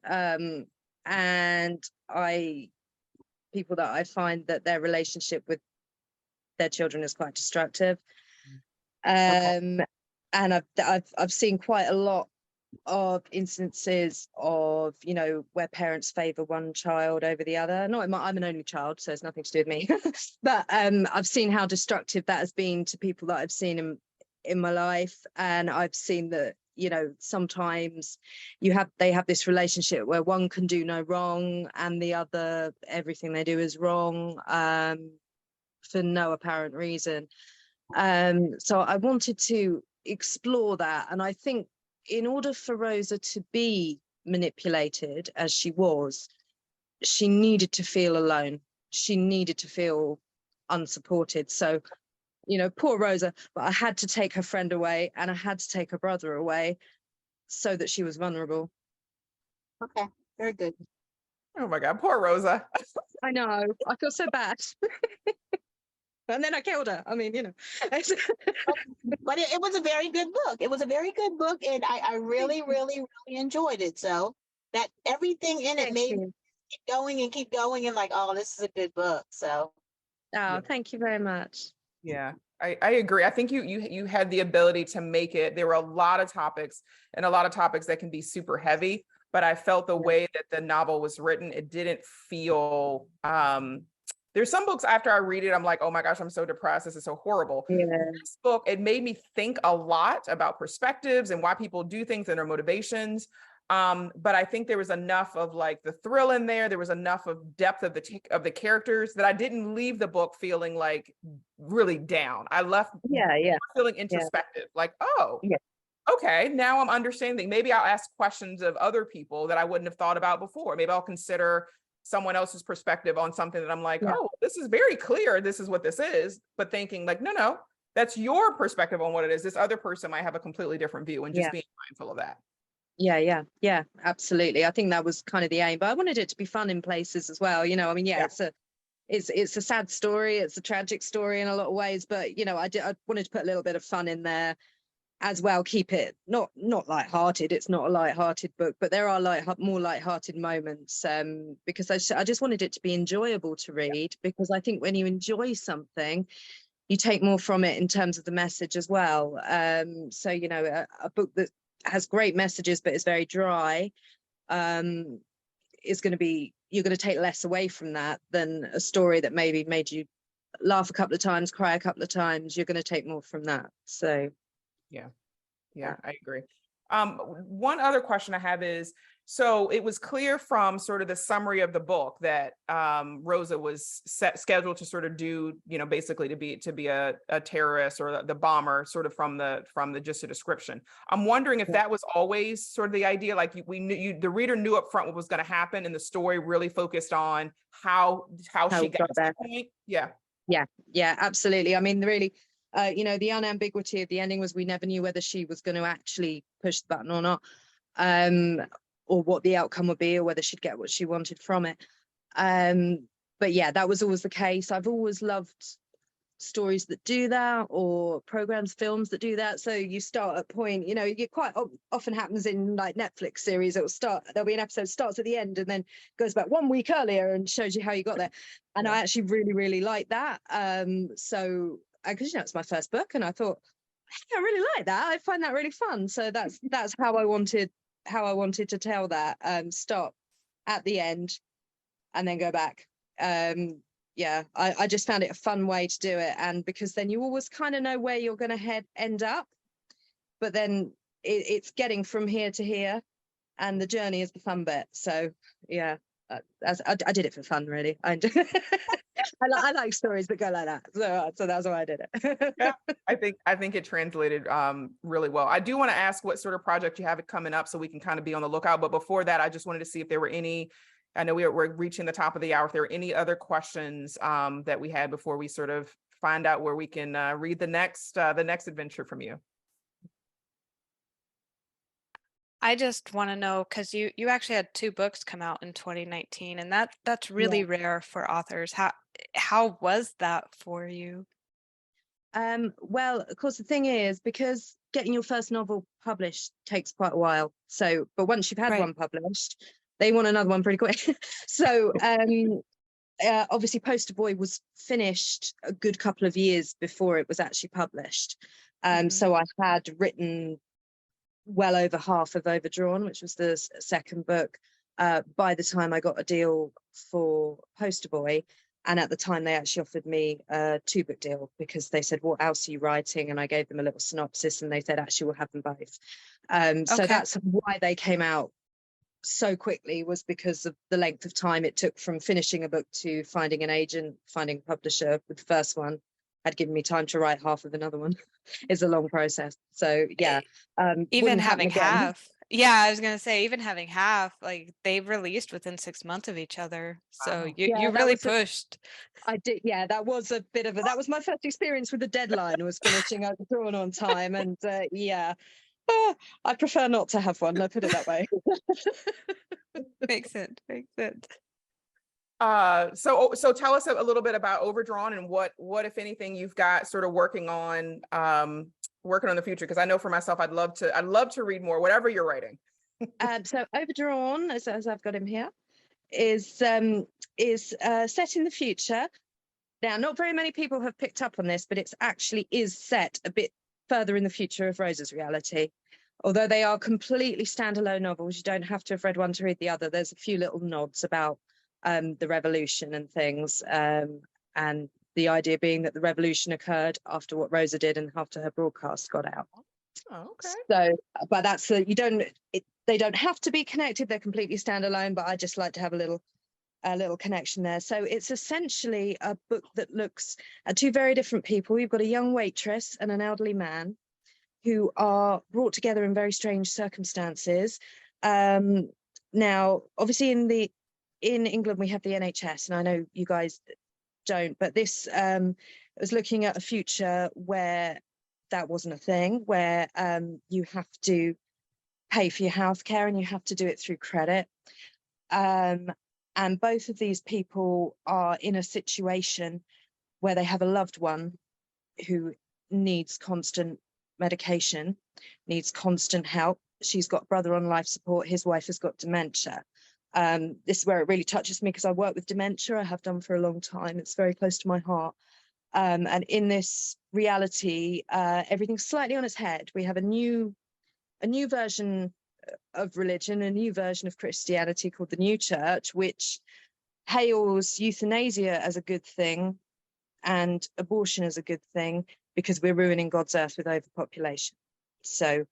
and people that I find that their relationship with their children is quite destructive. And I've seen quite a lot of instances of, where parents favor one child over the other. I'm an only child, so it's nothing to do with me. But I've seen how destructive that has been to people that I've seen in my life, and I've seen that, sometimes they have this relationship where one can do no wrong and the other, everything they do is wrong, for no apparent reason. So I wanted to explore that, and I think in order for Rosa to be manipulated as she was, she needed to feel alone. She needed to feel unsupported. So, poor Rosa, but I had to take her friend away and I had to take her brother away so that she was vulnerable. Okay. Very good. Oh my God, poor Rosa. I know. I feel so bad. And then I killed her. I mean, But it was a very good book. It was a very good book, and I really, really, really enjoyed it. So that everything in it Thank made me you. keep going, and like, oh, this is a good book. So Oh, thank you very much. Yeah, I agree. I think you had the ability to make it. There were a lot of topics that can be super heavy, but I felt the way that the novel was written, it didn't feel there's some books after I read it, I'm like, oh my gosh, I'm so depressed. This is so horrible. Yeah. This book, it made me think a lot about perspectives and why people do things and their motivations. But I think there was enough of like the thrill in there. There was enough of depth of the characters that I didn't leave the book feeling like really down. I left feeling introspective, like, oh, okay, now I'm understanding. Maybe I'll ask questions of other people that I wouldn't have thought about before. Maybe I'll consider someone else's perspective on something that I'm like, oh, this is very clear. This is what this is. But thinking like, no, that's your perspective on what it is. This other person might have a completely different view, and just being mindful of that. Yeah, absolutely. I think that was kind of the aim, but I wanted it to be fun in places as well. I mean, it's a sad story. It's a tragic story in a lot of ways, but I wanted to put a little bit of fun in there as well. Keep it not lighthearted. It's not a lighthearted book, but there are more lighthearted moments, because I just wanted it to be enjoyable to read, because I think when you enjoy something, you take more from it in terms of the message as well. So a book that has great messages but is very dry, is going to be, you're going to take less away from that than a story that maybe made you laugh a couple of times, cry a couple of times. You're going to take more from that. So yeah, I agree. One other question I have is, so it was clear from sort of the summary of the book that Rosa was scheduled to sort of do, basically to be a terrorist or the bomber, sort of from the just a description. I'm wondering if that was always sort of the idea, like the reader knew up front what was going to happen, and the story really focused on how she got to that point. Yeah, absolutely. I mean, really, the unambiguity of the ending was we never knew whether she was going to actually push the button or not, or what the outcome would be, or whether she'd get what she wanted from it. But yeah, that was always the case. I've always loved stories that do that, or programs, films that do that. So you start at point, it quite often happens in like Netflix series. There'll be an episode starts at the end and then goes back 1 week earlier and shows you how you got there. And I actually really, really like that. So because it's my first book, and I thought, hey, I really like that. I find that really fun. So that's how I wanted to tell that. Start at the end and then go back. I just found it a fun way to do it, and because then you always kind of know where you're going to end up, but then it's getting from here to here, and the journey is the fun bit. So yeah, I did it for fun, really. I like stories that go like that. So that's why I did it. Yeah, I think it translated really well. I do want to ask what sort of project you have coming up so we can kind of be on the lookout. But before that, I just wanted to see if there were any, I know we're reaching the top of the hour, if there were any other questions that we had before we sort of find out where we can read the next adventure from you. I just want to know, because you actually had 2 books come out in 2019, and that's really rare for authors. How was that for you? Well, of course, the thing is, because getting your first novel published takes quite a while. So, but once you've had one published, they want another one pretty quick. So obviously Poster Boy was finished a good couple of years before it was actually published. So I had written well over half of Overdrawn, which was the second book, by the time I got a deal for Poster Boy. And at the time they actually offered me a 2-book deal, because they said, what else are you writing? And I gave them a little synopsis, and they said, actually, we'll have them both. So that's why they came out so quickly, was because of the length of time it took from finishing a book to finding an agent, finding a publisher. With the first one had given me time to write half of another one. It's a long process. So yeah, even having half. Yeah, I was gonna say, even having half, like they released within 6 months of each other. So you really pushed. I did, yeah. That was a bit of that was my first experience with the deadline, was finishing Overdrawn on time, and yeah. I prefer not to have one, I'll put it that way. Makes sense. So tell us a little bit about Overdrawn, and what if anything you've got sort of working on the future, because I know for myself I'd love to read more, whatever you're writing. So Overdrawn, as I've got him here, is set in the future. Now, not very many people have picked up on this, but it's actually is set a bit further in the future of Rosa's reality. Although they are completely standalone novels, you don't have to have read one to read the other. There's a few little nods about the revolution and things, and the idea being that the revolution occurred after what Rosa did and after her broadcast got out. Oh, okay. So, but that's they don't have to be connected. They're completely standalone, but I just like to have a little connection there. So it's essentially a book that looks at 2 very different people. You've got a young waitress and an elderly man who are brought together in very strange circumstances. Now, obviously in England, we have the NHS, and I know you guys don't, but this was looking at a future where that wasn't a thing, where you have to pay for your healthcare and you have to do it through credit. And both of these people are in a situation where they have a loved one who needs constant medication, needs constant help. She's got a brother on life support. His wife has got dementia. This is where it really touches me, because I work with dementia. I have done for a long time. It's very close to my heart. And in this reality, everything's slightly on its head. We have a new version of religion, a new version of Christianity called the New Church, which hails euthanasia as a good thing and abortion as a good thing, because we're ruining God's earth with overpopulation. So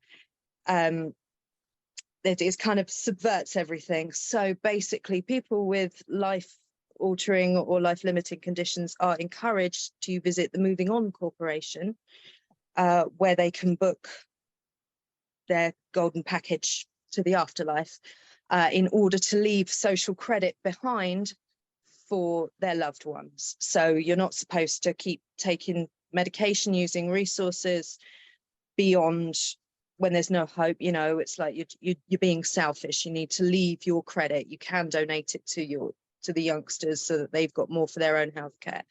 it kind of subverts everything. So basically, people with life-altering or life-limiting conditions are encouraged to visit the Moving On Corporation, where they can book their golden package to the afterlife, in order to leave social credit behind for their loved ones. So you're not supposed to keep taking medication, using resources beyond when there's no hope. You know, it's like you're being selfish. You need to leave your credit. You can donate it to the youngsters so that they've got more for their own healthcare.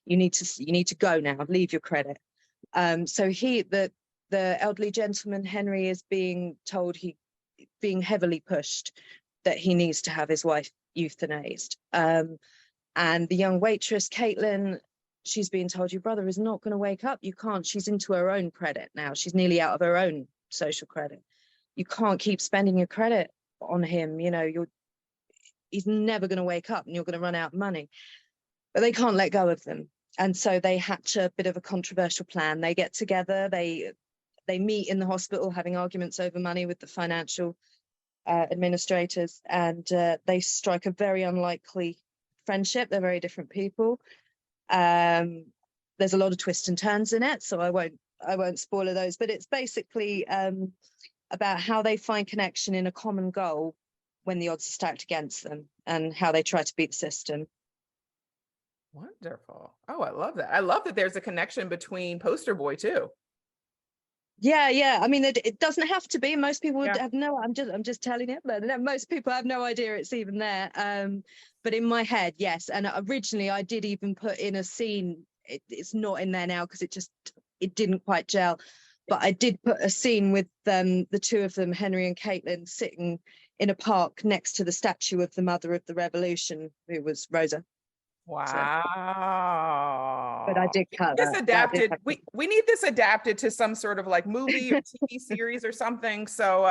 You need to go now. Leave your credit. So the elderly gentleman Henry is being told, being heavily pushed, that he needs to have his wife euthanized. And the young waitress Caitlin, she's being told, your brother is not going to wake up. You can't. She's into her own credit now. She's nearly out of her own social credit. You can't keep spending your credit on him. You know, he's never going to wake up, and you're going to run out of money. But they can't let go of them. And so they hatch a bit of a controversial plan. They get together, they meet in the hospital, having arguments over money with the financial administrators, and they strike a very unlikely friendship. They're very different people. There's a lot of twists and turns in it, so I won't spoil those, but it's basically about how they find connection in a common goal when the odds are stacked against them, and how they try to beat the system. Wonderful. Oh, I love that. I love that there's a connection between Poster Boy too. Yeah. I mean, it doesn't have to be. Most people would Yeah. have no. I'm just telling it, but most people have no idea it's even there. But in my head, yes. And originally, I did even put in a scene. It's not in there now because it didn't quite gel. But I did put a scene with the two of them, Henry and Caitlin, sitting in a park next to the statue of the mother of the revolution, who was Rosa. Wow. But I did cut This that. adapted. We need this adapted to some sort of like movie or TV series or something. So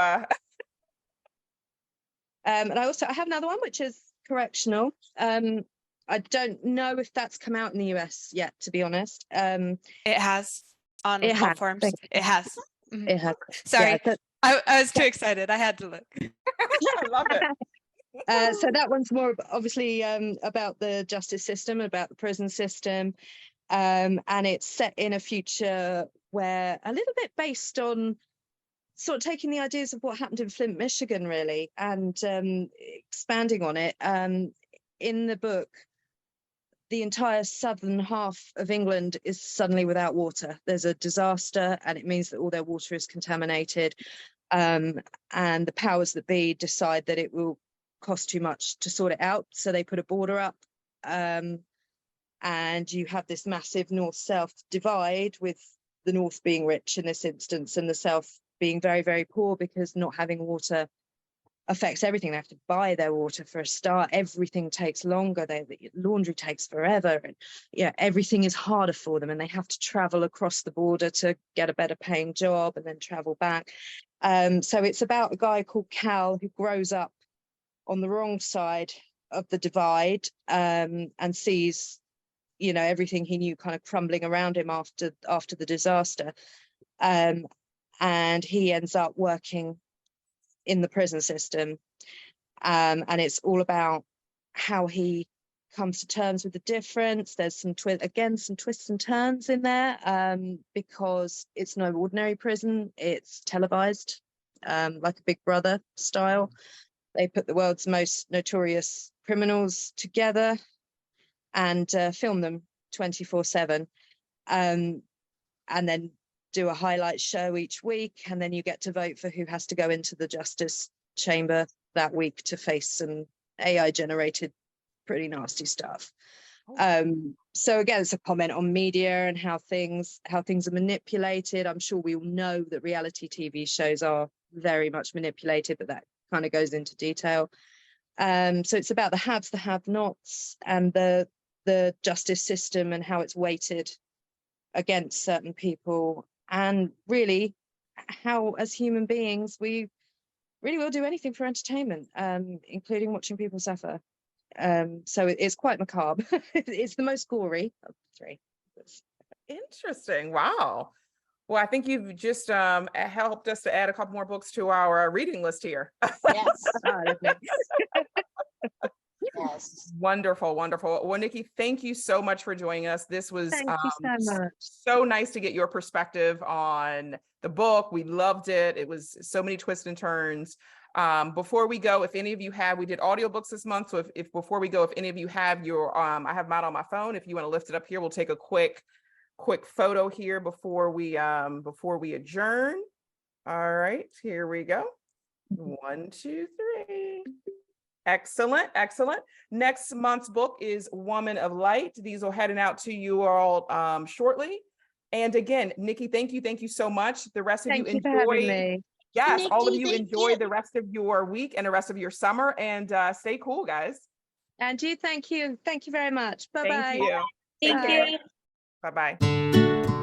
and I have another one which is correctional. I don't know if that's come out in the US yet, to be honest. It has on It has, platforms. thank you. It has. Mhm. It has. Sorry, Yeah, I was too excited. I had to look. I love it. so that one's more obviously about the justice system, about the prison system, and it's set in a future where a little bit based on sort of taking the ideas of what happened in Flint, Michigan, really, and expanding on it. In the book, the entire southern half of England is suddenly without water. There's a disaster, and it means that all their water is contaminated. And the powers that be decide that it will cost too much to sort it out, so they put a border up, and you have this massive north-south divide, with the north being rich in this instance and the south being very, very poor, because not having water affects everything. They have to buy their water for a start. Everything takes longer. The laundry takes forever, and everything is harder for them, and they have to travel across the border to get a better paying job and then travel back. So it's about a guy called Cal who grows up on the wrong side of the divide, and sees everything he knew kind of crumbling around him after the disaster, and he ends up working in the prison system, and it's all about how he comes to terms with the difference. There's some twists and turns in there, because it's no ordinary prison. It's televised, like a Big Brother style. They put the world's most notorious criminals together and film them 24/7, and then do a highlight show each week, and then you get to vote for who has to go into the justice chamber that week to face some AI generated pretty nasty stuff. So again, it's a comment on media and how things are manipulated. I'm sure we all know that reality TV shows are very much manipulated, but that kind of goes into detail. So it's about the haves, the have-nots, and the justice system and how it's weighted against certain people, and really how, as human beings, we really will do anything for entertainment, including watching people suffer. So it's quite macabre. It's the most gory of the three. Interesting. Wow. Well, I think you've just helped us to add a couple more books to our reading list here. Yes. Yes. Wonderful, wonderful. Well, Nikki, thank you so much for joining us. This was Thank you so much. so nice to get your perspective on the book. We loved it. It was so many twists and turns. Before we go, if any of you have, we did audiobooks this month. So if before we go, if any of you have your, I have mine on my phone. If you want to lift it up here, we'll take a quick photo here before we adjourn. All right, here we go. 1, 2, 3. Excellent, excellent. Next month's book is Woman of Light. These will heading out to you all shortly. And again, Nikki, thank you so much. The rest of you Thank you for having enjoy. me. Yes, all of Nikki, you thank enjoy you. the rest of your week and the rest of your summer, and stay cool, guys. And you, thank you very much. Bye bye. Thank you. Take Thank care. you. Bye-bye.